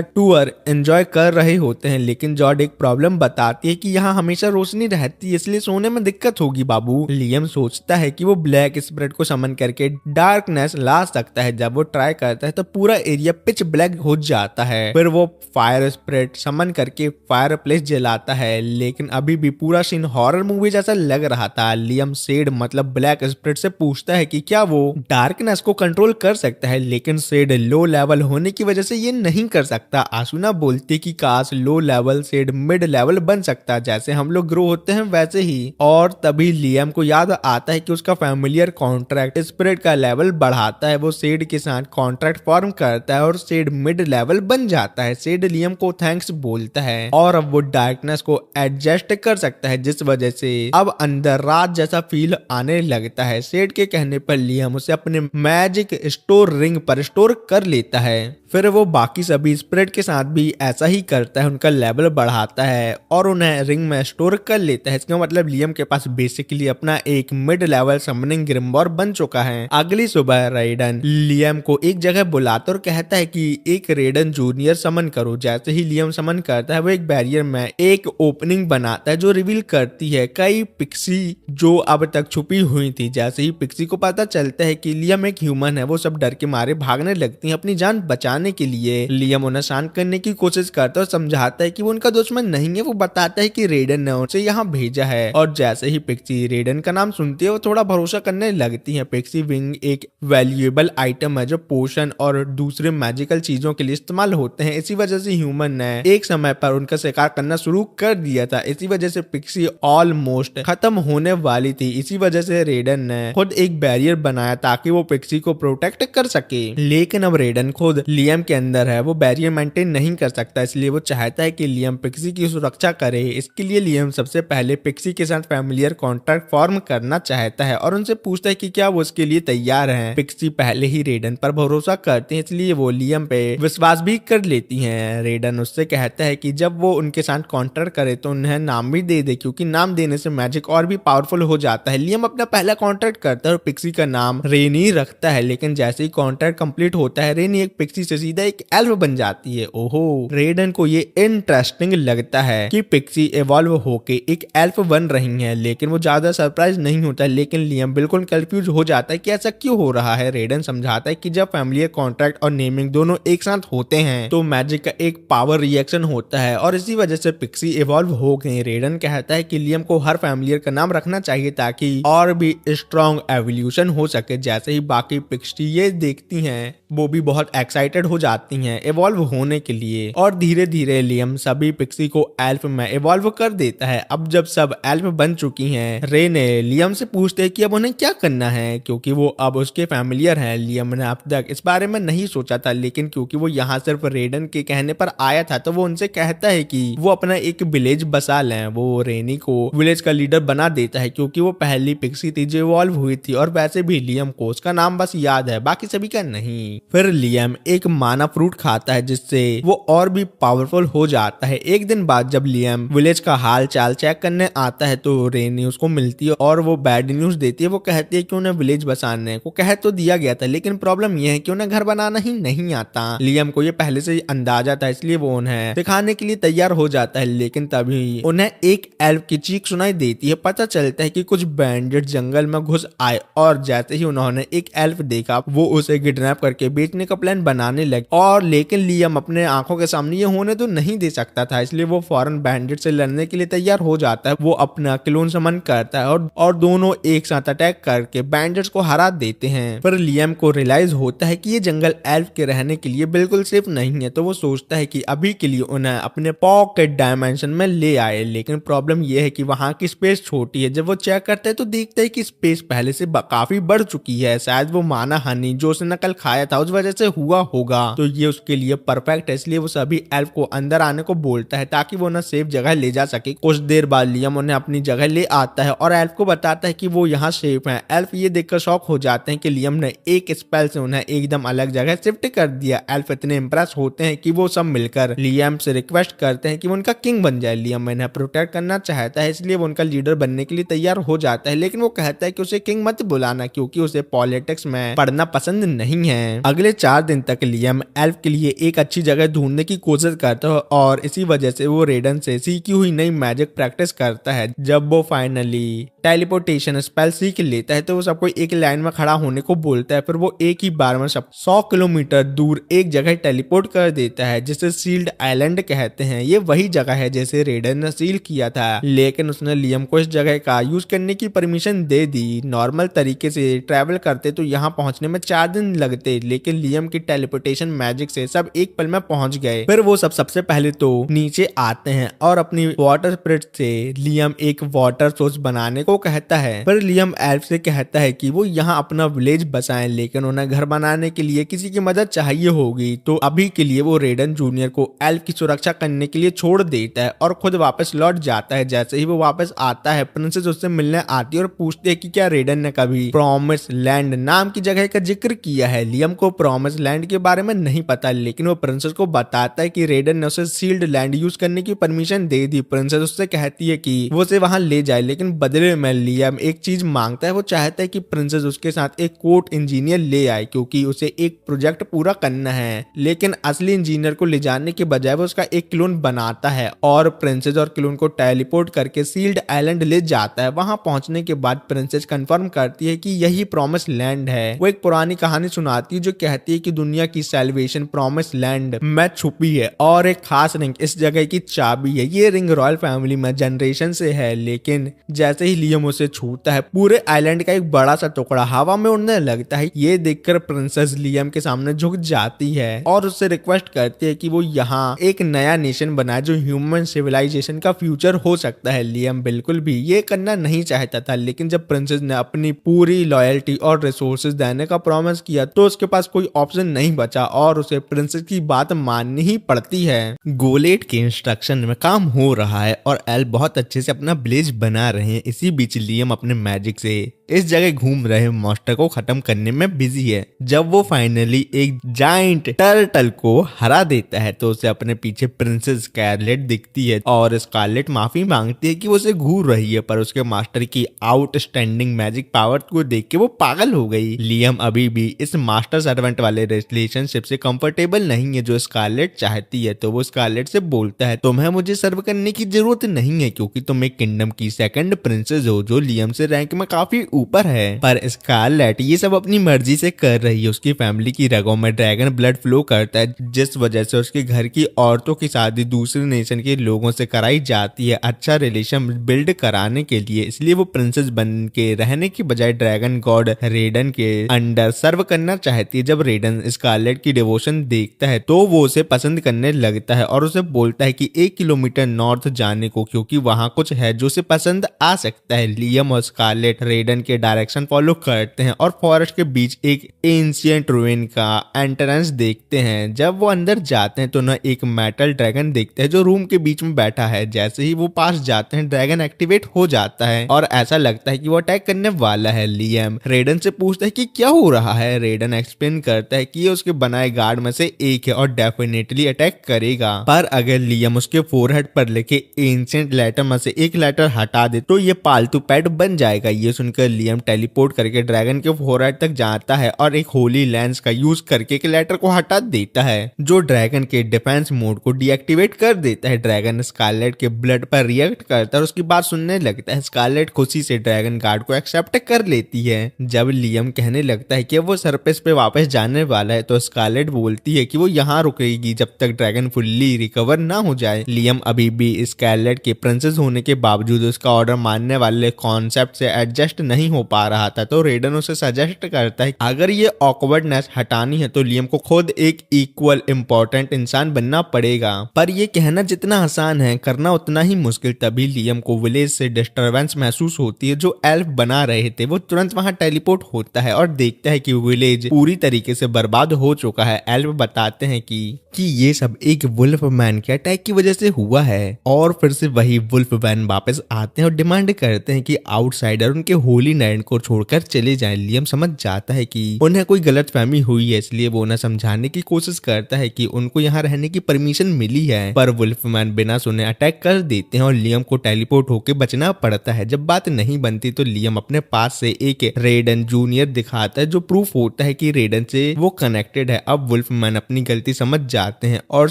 S1: टूर एंजॉय कर रहे होते हैं, लेकिन जॉर्ज एक प्रॉब्लम बताती है कि यहाँ हमेशा रोशनी रहती है, इसलिए सोने में दिक्कत होगी बाबू। लियम सोचता है कि वो ब्लैक स्पिरिट को समन करके डार्कनेस ला सकता है। जब वो ट्राई करता है तो पूरा एरिया पिच ब्लैक हो जाता है। फिर वो फायर स्पिरिट समन करके फायर प्लेस जलाता है, लेकिन अभी भी पूरा सीन हॉरर मूवी जैसा लग रहा था। लियम सेड मतलब ब्लैक स्पिरिट से पूछता है कि क्या वो डार्कनेस को कंट्रोल कर सकता है, लेकिन सेड लो लेवल होने की वजह से ये नहीं कर सकता। आसुना बोलती कि काश low level said mid level बन सकता, जैसे हम लोग ग्रो होते हैं वैसे ही। और तभी लियम को याद आता है कि उसका फैमिलियर कॉन्ट्रैक्ट स्पिरिट का लेवल बढ़ाता है। वो सेड के साथ कॉन्ट्रैक्ट फॉर्म करता है और सेड मिड लेवल बन जाता है। सेड लियम को थैंक्स बोलता है और अब वो डार्कनेस को एडजस्ट कर सकता है, जिस वजह से अब अंदर रात जैसा फील आने लगता है। सेड के कहने पर लियम उसे अपने मैजिक स्टोर रिंग पर स्टोर कर लेता है। फिर वो बाकी सभी स्पिरिट के साथ भी ऐसा ही करता है, उनका लेवल बढ़ाता है और उन्हें रिंग में स्टोर कर लेता है। इसका मतलब लियम के पास बेसिकली अपना एक मिड लेवल समनिंग ग्रिम्बोर बन चुका है। अगली सुबह रेडन लियम को एक जगह बुलाता और कहता है कि एक रेडन जूनियर समन करो। जैसे ही लियम समन करता है वो एक बैरियर में एक ओपनिंग बनाता है जो रिवील करती है कई पिक्सी जो अब तक छुपी हुई थी। जैसे ही पिक्सी को पता चलता है कि लियम एक ह्यूमन है, वो सब डर के मारे भागने लगती हैं अपनी जान बचाने के लिए। लियम उन्हें शांत करने की कोशिश करता है और समझाता है कि वो उनका दुश्मन नहीं है। वो बताता है कि रेडन ने उसे यहाँ भेजा है और जैसे ही पिक्सी रेडन का नाम सुनती है वो थोड़ा भरोसा करने लगती है। पिक्सी विंग एक वैल्यूएबल आइटम है जो पोशन और दूसरे मैजिकल चीजों के लिए इस्तेमाल होते हैं। इसी वजह से ह्यूमन ने एक समय पर उनका शिकार करना शुरू कर दिया था। इसी वजह से पिक्सी ऑलमोस्ट खत्म होने वाली थी। इसी वजह से रेडन ने खुद एक बैरियर बनाया ताकि वो पिक्सी को प्रोटेक्ट कर सके, लेकिन अब रेडन खुद लियम के अंदर है, वो बैरियर मेंटेन नहीं कर सकता, इसलिए वो चाहता है कि लियम पिक्सी की सुरक्षा करे। इसके लिए लियम सबसे पहले पिक्सी के साथ फैमिलियर कॉन्ट्रैक्ट फॉर्म करना चाहता है और उनसे पूछता है कि क्या वो उसके लिए तैयार हैं। पिक्सी पहले ही रेडन पर भरोसा करते हैं, इसलिए इसलिए वो लियम पे विश्वास भी कर लेती हैं। रेडन उससे कहता है कि जब वो उनके साथ कॉन्ट्रैक्ट करे तो उन्हें नाम भी दे दे, क्योंकि नाम देने से मैजिक और भी पावरफुल हो जाता है। लियम अपना पहला कॉन्ट्रैक्ट करता है और पिक्सी का नाम रेनी रखता है, लेकिन जैसे ही कॉन्ट्रैक्ट कंप्लीट होता है रेनी एक पिक्सी से सीधा एक एल्फ बन जाती है। ओहो, रेडन को ये इंटरेस्टिंग लगता है कि पिक्सी इवॉल्व होके एक एल्फ बन रही है, लेकिन वो ज्यादा सरप्राइज नहीं होता। लेकिन लियम बिल्कुल कंफ्यूज हो जाता है कि ऐसा क्यों हो रहा है। रेडन समझाता है कि जब फैमिलियर कॉन्ट्रैक्ट और नेमिंग दोनों एक साथ होते हैं तो मैजिक का एक पावर रिएक्शन होता है और इसी वजह से पिक्सी इवॉल्व हो गई। रेडन कहता है कि लियम को हर फैमिलियर का नाम रखना चाहिए ताकि और भी स्ट्रॉन्ग एवोल्यूशन हो सके। जैसे ही बाकी पिक्सी ये देखती हैं वो भी बहुत एक्साइटेड हो जाती हैं इवॉल्व होने के लिए और धीरे धीरे लियम सभी पिक्सी को एल्फ में इवॉल्व कर देता है। अब जब सब एल्फ बन चुकी हैं, रे ने लियम से पूछते हैं कि अब उन्हें क्या करना है, क्योंकि वो अब उसके फैमिलियर हैं। लियम ने अब तक इस बारे में नहीं सोचा था, लेकिन क्योंकि वो यहाँ सिर्फ रेडन के कहने पर आया था तो वो उनसे कहता है कि वो अपना एक विलेज बसा लें। वो रेनी को विलेज का लीडर बना देता है क्योंकि वो पहली पिक्सी थी जो इवॉल्व हुई थी और वैसे भी लियम को उसका नाम बस याद है, बाकी सभी का नहीं। फिर लियम एक माना फ्रूट खाता है जिससे वो और भी पावरफुल हो जाता है। एक दिन बाद जब लियम विलेज का हाल चाल चेक करने आता है तो रेनी उसको मिलती है और वो बैड न्यूज देती है। वो कहती है कि उन्हें विलेज बसाने को कह तो दिया गया था, लेकिन प्रॉब्लम यह है कि उन्हें घर बनाना ही नहीं आता। लियम को ये पहले से ही अंदाजा था, इसलिए वो उन्हें दिखाने के लिए तैयार हो जाता है, लेकिन तभी उन्हें एक एल्फ की चीख सुनाई देती है। पता चलता है कि कुछ बैंडिट जंगल में घुस आए और जैसे ही उन्होंने एक एल्फ देखा वो उसे किडनैप करके बेचने का प्लान बनाने लगे। और लेकिन लियम अपने आंखों के सामने ये होने तो नहीं दे सकता था, इसलिए वो फौरन बैंडिट से लड़ने के लिए तैयार हो जाता है। वो अपना क्लोन समन करता है और दोनों एक साथ अटैक करके बैंडिट्स को हरा देते हैं। पर लियम को रियलाइज होता है कि ये जंगल एल्फ के रहने के लिए बिल्कुल सेफ नहीं है, तो वो सोचता है कि अभी के लिए उन्हें अपने पॉकेट डायमेंशन में ले आए। लेकिन प्रॉब्लम यह है कि वहां की स्पेस छोटी है। जब वो चेक करता है तो देखता है कि स्पेस पहले से काफी बढ़ चुकी है। शायद वो माना हानि जो उसने कल खाया था उस वजह से हुआ होगा, तो ये उसके लिए परफेक्ट है। इसलिए वो सभी एल्फ को अंदर आने को बोलता है ताकि वो उन्हें सेफ जगह ले जा सके। कुछ देर बाद लियम उन्हें अपनी जगह ले आता है और एल्फ को बताता है कि वो यहाँ सेफ है। एल्फ ये देखकर शॉक हो जाते हैं कि लियम ने एक स्पेल से उन्हें एकदम अलग जगह शिफ्ट कर दिया। एल्फ इतने इंप्रेस होते हैं कि वो सब मिलकर लियम से रिक्वेस्ट करते हैं कि वो उनका किंग बन जाए। लियम इन्हें प्रोटेक्ट करना चाहता है, इसलिए वो उनका लीडर बनने के लिए तैयार हो जाता है, लेकिन वो कहता है कि उसे किंग मत बुलाना क्योंकि उसे पॉलिटिक्स में पढ़ना पसंद नहीं है। अगले 4 दिन तक लियम एल्फ के लिए एक अच्छी जगह ढूंढने की कोशिश करता है और इसी वजह से वो रेडन से सीखी हुई नई मैजिक प्रैक्टिस करता है। जब वो फाइनली टेलीपोर्टेशन स्पेल सीख लेता है तो वो सबको एक लाइन में खड़ा होने को बोलता है। फिर वो एक ही बार में सब 100 किलोमीटर दूर एक जगह टेलीपोर्ट कर देता है जिसे सील्ड आइलैंड कहते हैं। ये वही जगह है जैसे रेडन ने सील किया था, लेकिन उसने लियम को इस जगह का यूज करने की परमिशन दे दी। नॉर्मल तरीके से ट्रैवल करते तो यहाँ पहुंचने में 4 दिन लगते, लेकिन लियम की टेलीपोर्टेशन मैजिक से सब एक पल में पहुंच गए। फिर वो सब सबसे पहले तो नीचे आते हैं और अपनी वाटर स्पिरिट से लियम एक वाटर सोर्स बनाने को कहता है। फिर लियम एल्फ से कहता है कि वो यहाँ अपना विलेज बसाएं, लेकिन उन्हें घर बनाने के लिए किसी की मदद चाहिए होगी। तो अभी के लिए वो रेडन जूनियर को एल्फ की सुरक्षा करने के लिए छोड़ देता है और खुद वापस लौट जाता है। जैसे ही वो वापस आता है प्रिंसेस उससे मिलने आती है और पूछते है कि क्या रेडन ने कभी प्रॉमिस लैंड नाम की जगह का जिक्र किया है। लियम को प्रॉमिस लैंड के बारे में नहीं पता, लेकिन वो प्रिंसेस को बताता है कि रेडन ने उसे सील्ड लैंड यूज करने की परमिशन दे दी। प्रिंसेस उससे कहती है कि वो उसे वहां ले जाए, लेकिन बदले में लियम एक चीज मांगता है। वो चाहता है कि प्रिंसेस उसके साथ एक कोर्ट इंजीनियर ले आए क्योंकि उसे एक प्रोजेक्ट पूरा करना है। लेकिन असली इंजीनियर को ले जाने के बजाय वो उसका एक क्लोन बनाता है और प्रिंसेस और क्लोन को टेलीपोर्ट करके सील्ड आइलैंड ले जाता है। वहां पहुंचने के बाद प्रिंसेस कंफर्म करती है कि यही प्रॉमिस लैंड है। वो एक पुरानी कहानी सुनाती है जो कहती है कि दुनिया की सैल्वेशन प्रॉमिस लैंड में छुपी है और एक खास रिंग इस जगह की चाबी है। ये रिंग रॉयल फैमिली में जनरेशन से है, लेकिन जैसे ही लियम उसे छूता है पूरे आइलैंड का एक बड़ा सा टुकड़ा हवा में उड़ने लगता है। ये देखकर प्रिंसेस लियम के सामने झुक जाती है और उससे रिक्वेस्ट करती है कि वो यहाँ एक नया नेशन बनाए जो ह्यूमन सिविलाइजेशन का फ्यूचर हो सकता है। लियम बिल्कुल भी ये करना नहीं चाहता था, लेकिन जब प्रिंसेस ने अपनी पूरी लॉयल्टी और रिसोर्सेज देने का प्रॉमिस किया तो उसके पास कोई ऑप्शन नहीं बचा और उसे प्रिंसेस की बात माननी ही पड़ती है। गोलेट के इंस्ट्रक्शन में काम हो रहा है और एल बहुत अच्छे से अपना विलेज बना रहे हैं। इसी बीच लियम अपने मैजिक से इस जगह घूम रहे मॉन्स्टर को खत्म करने में बिजी है। जब वो फाइनली एक जाइंट टर्टल को हरा देता है तो उसे अपने पीछे प्रिंसेस स्कारलेट दिखती है और स्कारलेट माफी मांगती है कि वो उसे घूर रही है, पर उसके मास्टर की आउटस्टैंडिंग मैजिक पावर को देख के वो पागल हो गई। लियम अभी भी इस मास्टर सर्वेंट वाले रिलेशनशिप से कंफर्टेबल नहीं है जो स्कारलेट चाहती है, तो वो स्कारलेट से बोलता है तुम्हें मुझे सर्व करने की जरूरत नहीं है क्योंकि तुम एक किंगडम की सेकंड प्रिंसेस हो जो लियम से रैंक में काफी ऊपर है। पर स्कारलेट ये सब अपनी मर्जी से कर रही है। उसकी फैमिली की रगों में ड्रैगन ब्लड फ्लो करता है जिस वजह से उसके घर की औरतों की शादी दूसरे नेशन के लोगों से कराई जाती है अच्छा रिलेशन बिल्ड कराने के लिए, इसलिए वो प्रिंसेस बन के रहने की बजाय ड्रैगन गॉड रेडन के अंडर सर्व करना चाहती है। जब रेडन स्कारलेट की डिवोशन देखता है तो वो उसे पसंद करने लगता है और उसे बोलता है कि 1 किलोमीटर नॉर्थ जाने को क्योंकि वहां कुछ है जो उसे पसंद आ सकता है। लियम और स्कारलेट रेडन के डायरेक्शन फॉलो करते हैं और फॉरेस्ट के बीच एक एंशिएंट रूइन का एंट्रेंस देखते हैं। जब वो अंदर जाते हैं तो न एक मेटल ड्रैगन देखते हैं जो रूम के बीच में बैठा है। जैसे ही वो पास जाते हैं ड्रैगन एक्टिवेट हो जाता है और ऐसा लगता है कि वो अटैक करने वाला है। लियम रेडन से पूछता है कि क्या हो रहा है। रेडन एक्सप्लेन करता है कि ये उसके बनाए गार्ड में से एक है और डेफिनेटली अटैक करेगा, पर अगर लियम उसके फोरहेड पर लेके एंशिएंट लेटर में से एक लेटर हटा दे तो ये पालतू पेट बन जाएगा। ये सुनकर लियम टेलीपोर्ट करके ड्रैगन के फोरहेड तक जाता है और एक होली लेंस का यूज करके के लेटर को हटा देता है जो ड्रैगन के डिफेंस मोड को डीएक्टिवेट कर देता है। ड्रैगन स्कारलेट के ब्लड पर रिएक्ट करता है और उसकी बात सुनने लगता है। स्कारलेट खुशी से ड्रैगन गार्ड को एक्सेप्ट कर लेती है। जब लियम कहने लगता है कि वो सरफेस पे वापस जाने वाला है तो स्कारलेट बोलती है कि वो यहाँ रुकेगी जब तक ड्रैगन फुल्ली रिकवर ना हो जाए। लियम अभी भी स्कारलेट के प्रिंसेस होने के बावजूद उसका ऑर्डर मानने वाले कॉन्सेप्ट से एडजस्ट नहीं हो पा रहा था, तो रेडन उसे सजेस्ट करता है अगर ये ऑकवर्डनेस हटानी है तो लियम को खुद एक इक्वल इम्पोर्टेंट इंसान बनना पड़ेगा। पर ये कहना जितना आसान है करना उतना ही मुश्किल। तभी लियम को विलेज से डिस्टरबेंस महसूस होती है जो एल्फ बना रहे थे। वो तुरंत वहां टेलीपोर्ट होता है और देखता है कि विलेज पूरी तरीके से बर्बाद हो चुका है। एल्फ बताते हैं कि ये सब एक वुल्फ मैन के अटैक की वजह से हुआ है और फिर से वही वुल्फ मैन वापस आते हैं और डिमांड करते हैं कि आउटसाइडर उनके होली नाइट को छोड़कर चले जाएं। लियम समझ जाता है कि उन्हें कोई गलतफहमी हुई है, इसलिए वो उन्हें समझाने की कोशिश करता है कि उनको यहाँ रहने की परमिशन मिली है, पर वुल्फ मैन बिना सुने अटैक कर देते हैं और लियम को टेलीपोर्ट होकर बचना पड़ता है। जब बात नहीं बनती तो लियम अपने पास से एक रेडन जूनियर दिखाता है जो प्रूफ होता है कि रेडन से वो कनेक्टेड है। अब वुल्फ मैन अपनी गलती समझ जाते हैं और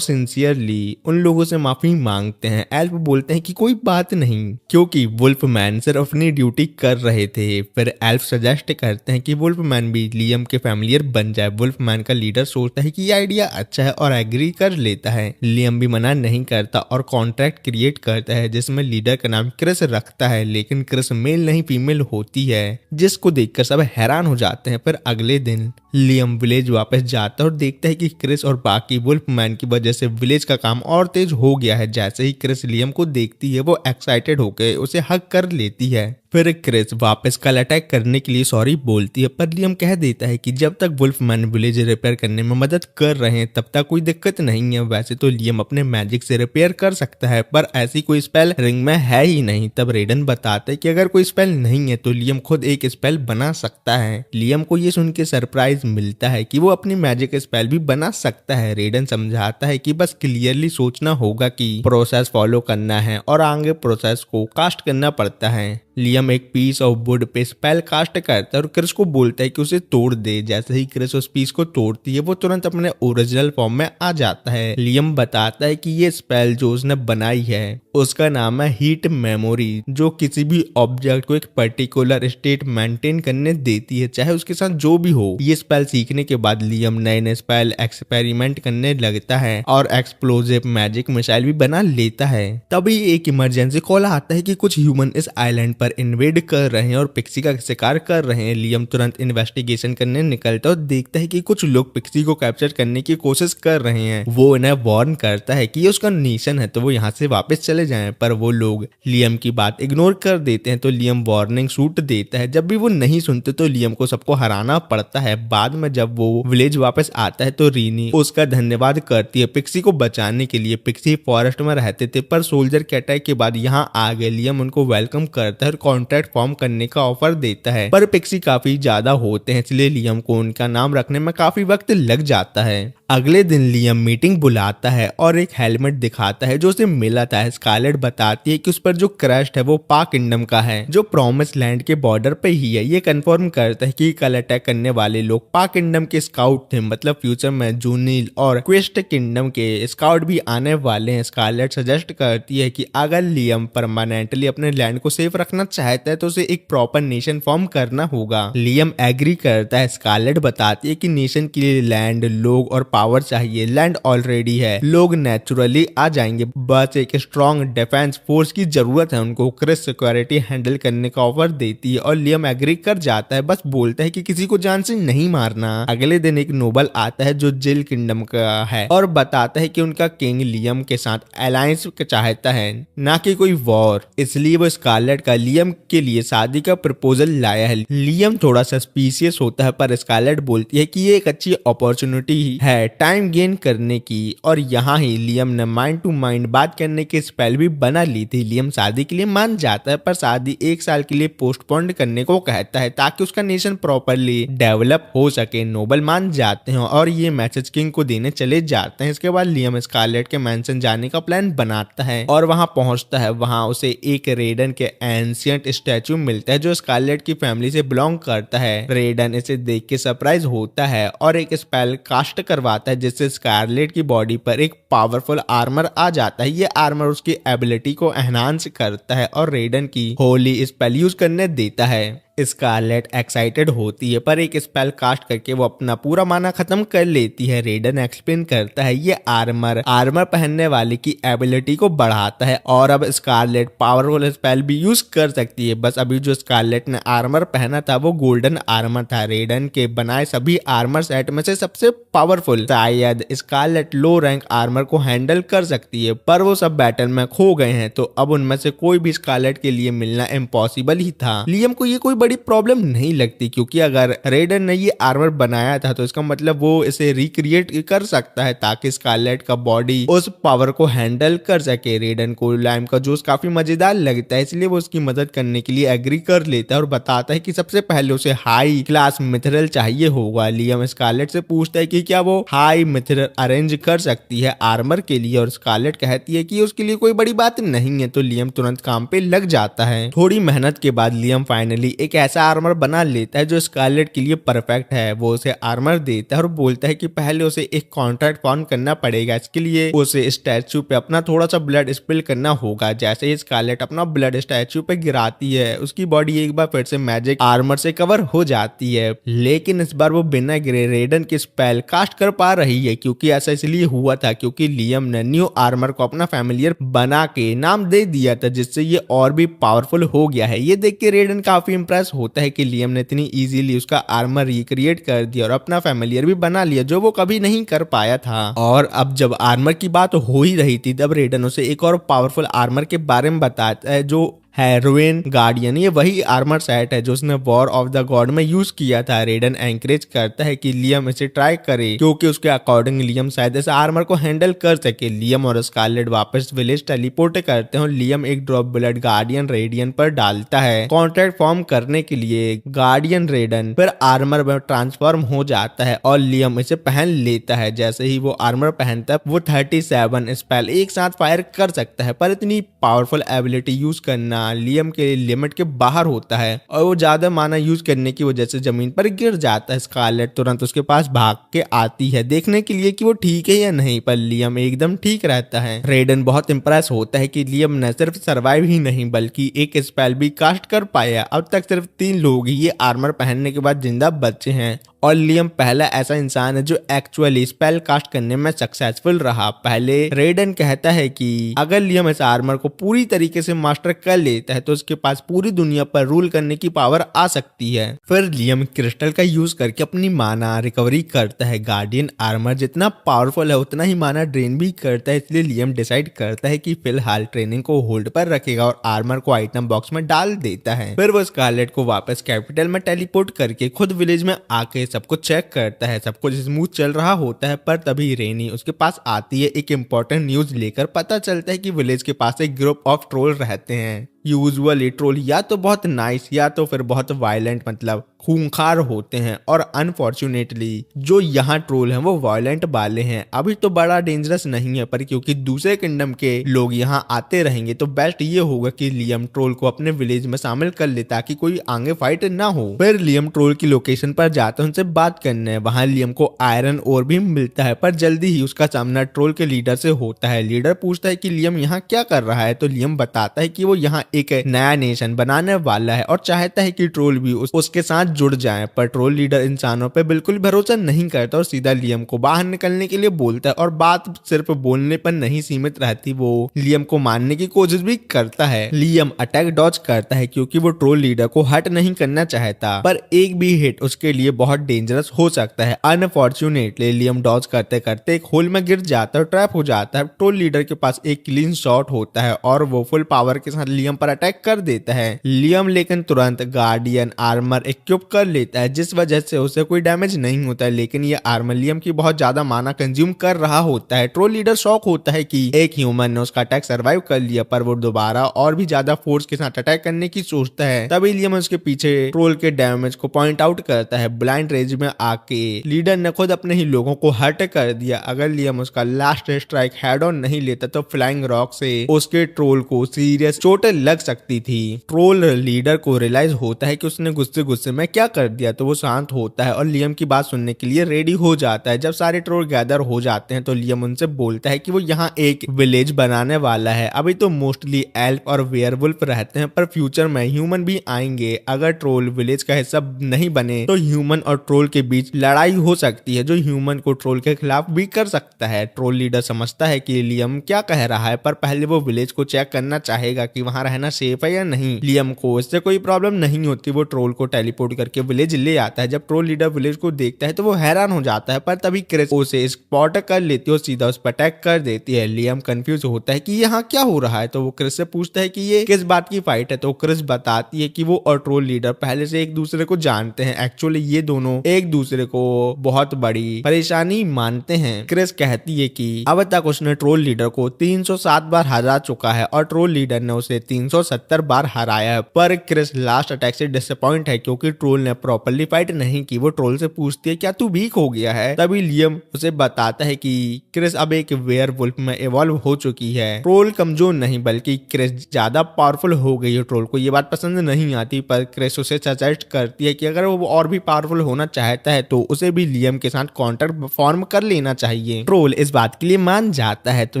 S1: सिंसियरली उन लोगों से माफी मांगते हैं। एल्फ बोलते हैं कि कोई बात नहीं क्योंकि वुल्फ मैन सिर्फ अपनी ड्यूटी कर रहे थे। फिर एल्फ सजेस्ट करते हैं कि वुल्फ मैन भी लियम के फैमिलियर बन जाए। वुल्फ मैन का लीडर सोचता है कि ये आइडिया अच्छा है और एग्री कर लेता है। लियम भी मना नहीं करता और कॉन्ट्रैक्ट क्रिएट करता है जिसमें लीडर का नाम क्रिस रखता है, लेकिन क्रिस मेल नहीं फीमेल होती है जिसको देखकर सब हैरान हो जाते हैं। फिर अगले दिन लियम विलेज वापस जाता है और देखता है कि क्रिस और बाकी वुल्फ मैन की वजह से विलेज का काम और तेज हो गया है। जैसे ही क्रिस लियम को देखती है वो एक्साइटेड होकर उसे हग कर लेती है। फिर क्रिस वापस कल अटैक करने के लिए सॉरी बोलती है, पर लियम कह देता है कि जब तक वुल्फ मैन विलेज रिपेयर करने में मदद कर रहे हैं तब तक कोई दिक्कत नहीं है। वैसे तो लियम अपने मैजिक से रिपेयर कर सकता है पर ऐसी कोई स्पेल रिंग में है ही नहीं। तब रेडन बताता है कि अगर कोई स्पेल नहीं है तो लियम खुद एक स्पेल बना सकता है। लियम को ये सुन के सरप्राइज मिलता है कि वो अपनी मैजिक स्पेल भी बना सकता है। रेडन समझाता है कि बस क्लियरली सोचना होगा कि प्रोसेस फॉलो करना है और आगे प्रोसेस को कास्ट करना पड़ता है। लियम एक पीस ऑफ वुड पे स्पेल कास्ट करता है और क्रिस को बोलता है कि उसे तोड़ दे। जैसे ही क्रिस उस पीस को तोड़ती है वो तुरंत अपने ओरिजिनल फॉर्म में आ जाता है। लियम बताता है कि ये स्पेल जो उसने बनाई है उसका नाम है हीट मेमोरी, जो किसी भी ऑब्जेक्ट को एक पर्टिकुलर स्टेट मेंटेन करने देती है चाहे उसके साथ जो भी हो। ये स्पेल सीखने के बाद लियम नए नए स्पेल एक्सपेरिमेंट करने लगता है और एक्सप्लोजिव मैजिक मिसाइल भी बना लेता है। तभी एक इमरजेंसी कॉल आता है कि कुछ ह्यूमन इस आइलैंड पर इन्वेड कर रहे हैं और पिक्सी का शिकार कर रहे हैं। लियम तुरंत इन्वेस्टिगेशन करने निकलता है और देखता है कि कुछ लोग पिक्सी को कैप्चर करने की कोशिश कर रहे हैं। वो इन्हें वार्न करता है कि ये उसका नेशन है तो वो यहाँ से वापस चले जाएं, पर वो लोग लियम की बात इग्नोर कर देते हैं तो लियम वार्निंग शूट देता है। जब भी वो नहीं सुनते तो लियम को सबको हराना पड़ता है। बाद में जब वो विलेज वापस आता है तो रीनी उसका धन्यवाद करती है पिक्सी को बचाने के लिए। पिक्सी फॉरेस्ट में रहते थे पर सोल्जर के अटैक के बाद यहाँ आ गए। लियम उनको वेलकम करता है मिलकर कॉन्ट्रैक्ट फॉर्म करने का ऑफर देता है, पर पिक्सी काफी ज्यादा होते हैं इसलिए लियम को उनका नाम रखने में काफी वक्त लग जाता है। अगले दिन लियम मीटिंग बुलाता है और एक हेलमेट दिखाता है जो उसे मिला था। स्कारलेट बताती है कि उस पर जो क्रस्ट है वो पा किंगडम का है जो प्रॉमिस लैंड के बॉर्डर पे ही है। ये कंफर्म करता है कि कल अटैक करने वाले लोग पा किंगडम के स्काउट थे, मतलब फ्यूचर में जूनील और क्वेस्ट किंगडम के स्काउट भी आने वाले हैं। स्कारलेट सजेस्ट करती है कि अगर लियम परमानेंटली अपने लैंड को सेफ रखना चाहता है तो उसे एक प्रॉपर नेशन फॉर्म करना होगा। लियम एग्री करता है। स्कारलेट बताती है कि नेशन के लिए लैंड, लोग और पावर चाहिए। लैंड ऑलरेडी है, लोग नेचुरली आ जाएंगे, बस एक स्ट्रॉन्ग डिफेंस फोर्स की जरूरत है उनको। क्रिस सिक्योरिटी हैंडल करने का ऑफर देती है और लियम एग्री कर जाता है, बस बोलता है कि किसी को जान से नहीं मारना। अगले दिन एक नोबल आता है जो जिल किंगडम का है और बताता है कि उनका किंग लियम के साथ अलायंस चाहता है, ना कि कोई वॉर। इसलिए वो स्कारलेट का लियम के लिए शादी का प्रपोजल लाया है। लियम थोड़ा सस्पिशियस होता है पर स्कारलेट बोलती है कि ये एक अच्छी अपॉर्चुनिटी है टाइम गेन करने की, और यहाँ ही लियम ने माइंड टू माइंड बात करने की स्पेल भी बना ली थी। लियम शादी के लिए मान जाता है पर शादी 1 साल के लिए पोस्टपोन करने को कहता है ताकि उसका नेशन प्रॉपरली डेवलप हो सके। नोबल मान जाते हैं और ये मैसेज किंग को देने चले जाते हैं। इसके बाद लियम स्कारलेट के मैंशन जाने का प्लान बनाता है और वहां पहुंचता है। वहां उसे एक रेडन के एंशिएंट स्टैचू मिलता है जो स्कारलेट की फैमिली से बिलोंग करता है। रेडन इसे देख के सरप्राइज होता है और एक स्पेल कास्ट करवाता है जिससे स्कारलेट की बॉडी पर एक पावरफुल आर्मर आ जाता है। ये आर्मर उसकी एबिलिटी को एनहांस करता है और रेडन की होली स्पेल यूज करने देता है। स्कारलेट एक्साइटेड होती है पर एक स्पेल कास्ट करके वो अपना पूरा माना खत्म कर लेती है। रेडन एक्सप्लेन करता है ये आर्मर पहनने वाले की एबिलिटी को बढ़ाता है और अब स्कारलेट पावरफुल स्पेल भी यूज कर सकती है। बस अभी जो स्कारलेट ने आर्मर पहना था वो गोल्डन आर्मर था, रेडन के बनाए सभी आर्मर सेट में से सबसे पावरफुल। शायद स्कारलेट लो रैंक आर्मर को हैंडल कर सकती है पर वो सब बैटल में खो गए हैं तो अब उनमें से कोई भी स्कारलेट के लिए मिलना इम्पॉसिबल ही था। लियम को ये कोई बड़ी प्रॉब्लम नहीं लगती क्योंकि अगर रेडन ने ये आर्मर बनाया था तो इसका मतलब वो इसे रिक्रिएट कर सकता है ताकि स्कारलेट का बॉडी उस पावर को हैंडल कर सके। रेडन को लाइम का जूस काफी मजेदार लगता है इसलिए वो उसकी मदद करने के लिए एग्री कर लेता है और बताता है कि सबसे पहले उसे हाई क्लास मिथरल चाहिए होगा। लियम स्कारलेट से पूछता है कि क्या वो हाई मिथरल अरेंज कर सकती है आर्मर के लिए और स्कारलेट कहती है कि उसके लिए कोई बड़ी बात नहीं है, तो लियम तुरंत काम पे लग जाता है। थोड़ी मेहनत के बाद लियम फाइनली एक ऐसा आर्मर बना लेता है जो स्कारलेट के लिए परफेक्ट है। वो उसे आर्मर देता है और बोलता है कि पहले उसे एक कॉन्ट्रैक्ट फॉर्म करना पड़ेगा, इसके लिए उसे स्टैचू पे अपना थोड़ा सा ब्लड स्पिल करना होगा। जैसे ही स्कारलेट अपना ब्लड स्टैचू पे गिराती है उसकी बॉडी एक बार फिर से मैजिक आर्मर से कवर हो जाती है, लेकिन इस बार वो बिना गिरे रेडन की स्पेल कास्ट कर पा रही है क्योंकि ऐसा इसलिए हुआ था क्योंकि लियम ने न्यू आर्मर को अपना फैमिलियर बना के नाम दे दिया था जिससे ये और भी पावरफुल हो गया है। ये देख के रेडन काफी इंप्रेस होता है कि लियम ने इतनी इजीली उसका आर्मर रिक्रिएट कर दिया और अपना फैमिलियर भी बना लिया जो वो कभी नहीं कर पाया था। और अब जब आर्मर की बात हो ही रही थी तब रेडन उसे एक और पावरफुल आर्मर के बारे में बताता है जो है रुइन गार्डियन। ये वही आर्मर सेट है जो उसने वॉर ऑफ द गॉड में यूज किया था। रेडन एंकरेज करता है कि लियम इसे ट्राई करे क्योंकि उसके अकॉर्डिंग लियम शायद इस आर्मर को हैंडल कर सके। लियम और स्कारलेट वापस विलेज टेलीपोर्ट करते हैं और लियम एक ड्रॉप ब्लड गार्डियन रेडियन पर डालता है कॉन्ट्रैक्ट फॉर्म करने के लिए। गार्डियन रेडन फिर आर्मर में ट्रांसफॉर्म हो जाता है और लियम इसे पहन लेता है। जैसे ही वो आर्मर पहनता है वो 37 स्पेल एक साथ फायर कर सकता है पर इतनी पावरफुल एबिलिटी यूज करना लियम के लिमिट के बाहर होता है और वो ज्यादा माना यूज करने की वजह से जमीन पर गिर जाता है। स्कारलेट तुरंत उसके पास भाग के आती है देखने के लिए कि वो ठीक है या नहीं, पर लियम एकदम ठीक रहता है। रेडन बहुत इंप्रेस होता है कि लियम न सिर्फ सर्वाइव ही नहीं बल्कि एक स्पेल भी कास्ट कर पाया। अब तक सिर्फ 3 लोग ही ये आर्मर पहनने के बाद जिंदा बचे हैं और लियम पहला ऐसा इंसान है जो एक्चुअली स्पेल कास्ट करने में सक्सेसफुल रहा। पहले रेडन कहता है कि अगर लियम इस आर्मर को पूरी तरीके से मास्टर कर लेता है तो उसके पास पूरी दुनिया पर रूल करने की पावर आ सकती है। फिर लियम क्रिस्टल का यूज करके अपनी माना रिकवरी करता है। गार्डियन आर्मर जितना पावरफुल है उतना ही माना ड्रेन भी करता है, इसलिए लियम डिसाइड करता है कि फिलहाल ट्रेनिंग को होल्ड पर रखेगा और आर्मर को आइटम बॉक्स में डाल देता है। फिर वो स्कारलेट को वापस कैपिटल में टेलीपोर्ट करके खुद विलेज में आके सब कुछ चेक करता है। सब कुछ स्मूथ चल रहा होता है पर तभी रेनी उसके पास आती है एक इम्पोर्टेंट न्यूज लेकर। पता चलता है कि विलेज के पास एक ग्रुप ऑफ ट्रोल रहते हैं यूजुअली ट्रोल या तो बहुत नाइस या तो फिर बहुत वायलेंट मतलब खूंखार होते हैं, और अनफॉर्चुनेटली जो यहाँ ट्रोल हैं वो वायलेंट वाले हैं। अभी तो बड़ा डेंजरस नहीं है, पर क्योंकि दूसरे किंगडम के लोग यहाँ आते रहेंगे तो बेस्ट ये होगा कि लियम ट्रोल को अपने विलेज में शामिल कर ले ताकि कोई आगे फाइट ना हो। फिर लियम ट्रोल की लोकेशन पर जाते हैं उनसे बात करने। वहां लियम को आयरन ओर भी मिलता है, पर जल्दी ही उसका सामना ट्रोल के लीडर से होता है। लीडर पूछता है कि लियम यहाँ क्या कर रहा है, तो लियम बताता है कि वो यहाँ एक नया नेशन बनाने वाला है और चाहता है कि ट्रोल भी उसके साथ जुड़ जाए। पर ट्रोल लीडर इंसानों पे बिल्कुल भरोसा नहीं करता और सीधा लियम को बाहर निकलने के लिए बोलता है, और बात सिर्फ बोलने पर नहीं सीमित रहती, वो लियम को मारने की कोशिश भी करता है। लियम अटैक डॉज करता है क्योंकि वो ट्रोल लीडर को हर्ट नहीं करना चाहता, पर एक भी हिट उसके लिए बहुत डेंजरस हो सकता है। अनफॉर्चुनेटली लियम डॉज करते करते एक होल में गिर जाता है और ट्रैप हो जाता है। ट्रोल लीडर के पास एक क्लीन शॉट होता है और वो फुल पावर के साथ लियम पर अटैक कर देता है। लियम लेकिन तुरंत गार्डियन आर्मर इक्विप कर लेता है, जिस वजह से उसे कोई डैमेज नहीं होता है, लेकिन ये आर्मर लियम की बहुत ज्यादा माना कंज्यूम कर रहा होता है। ट्रोल लीडर शॉक होता है कि एक ह्यूमन ने उसका अटैक सर्वाइव कर लिया, पर वो दोबारा और भी ज्यादा फोर्स के साथ अटैक करने की सोचता है। तभी लियम उसके पीछे ट्रोल के डैमेज को पॉइंट आउट करता है। ब्लाइंड रेंज में आके लीडर ने खुद अपने ही लोगों को हर्ट कर दिया। अगर लियम उसका लास्ट स्ट्राइक हेड ऑन नहीं लेता तो फ्लाइंग रॉक से उसके ट्रोल को सीरियस चोटें लग सकती थी। ट्रोल लीडर को रियलाइज होता है कि उसने गुस्से गुस्से में क्या कर दिया, तो वो शांत होता है और लियम की बात सुनने के लिए रेडी हो जाता है। जब सारे ट्रोल गैदर हो जाते हैं तो लियम उनसे बोलता है कि वो यहाँ एक विलेज बनाने वाला है। अभी तो मोस्टली एल्फ और वेयरवुल्फ रहते हैं, पर फ्यूचर में ह्यूमन भी आएंगे। अगर ट्रोल विलेज का हिस्सा नहीं बने तो ह्यूमन और ट्रोल के बीच लड़ाई हो सकती है, जो ह्यूमन को ट्रोल के खिलाफ भी कर सकता है। ट्रोल लीडर समझता है कि लियम क्या कह रहा है, पर पहले वो विलेज को चेक करना चाहेगा कि वहां रहना सेफ है या नहीं। लियम को इससे कोई प्रॉब्लम नहीं होती, वो ट्रोल को टेलीपोर्ट करके विलेज ले आता है। जब ट्रोल लीडर विलेज को देखता है तो वो हैरान हो जाता है, पर तभी क्रिस उसे स्पॉट कर लेती है और सीधा उस पर अटैक कर देती है। लियम कंफ्यूज होता है कि यहाँ क्या हो रहा है, तो वो क्रिस से पूछता है कि ये किस बात की फाइट है, तो क्रिस बताती है कि वो और ट्रोल लीडर पहले से एक दूसरे को जानते हैं। एक्चुअली ये दोनों एक दूसरे को बहुत बड़ी परेशानी मानते हैं। क्रिस कहती है कि अब तक उसने ट्रोल लीडर को 307 बार हरा चुका है और ट्रोल लीडर ने उसे 370 बार हराया है, पर क्रिस लास्ट अटैक से डिसअपॉइंट है क्योंकि ट्रोल ने प्रॉपर्ली फाइट नहीं की। वो ट्रोल से पूछती है क्या तू वीक हो गया है, तभी लियम उसे बताता है कि क्रिस अब एक वेयरवुल्फ में इवॉल्व हो चुकी है। ट्रोल कमजोर नहीं बल्कि क्रिस ज्यादा पावरफुल हो गई है। ट्रोल को ये बात पसंद नहीं आती, पर क्रिस उसे सजेस्ट करती है कि अगर वो और भी पावरफुल होना चाहता है तो उसे भी लियम के साथ कॉन्ट्रैक्ट फॉर्म कर लेना चाहिए। ट्रोल इस बात के लिए मान जाता है, तो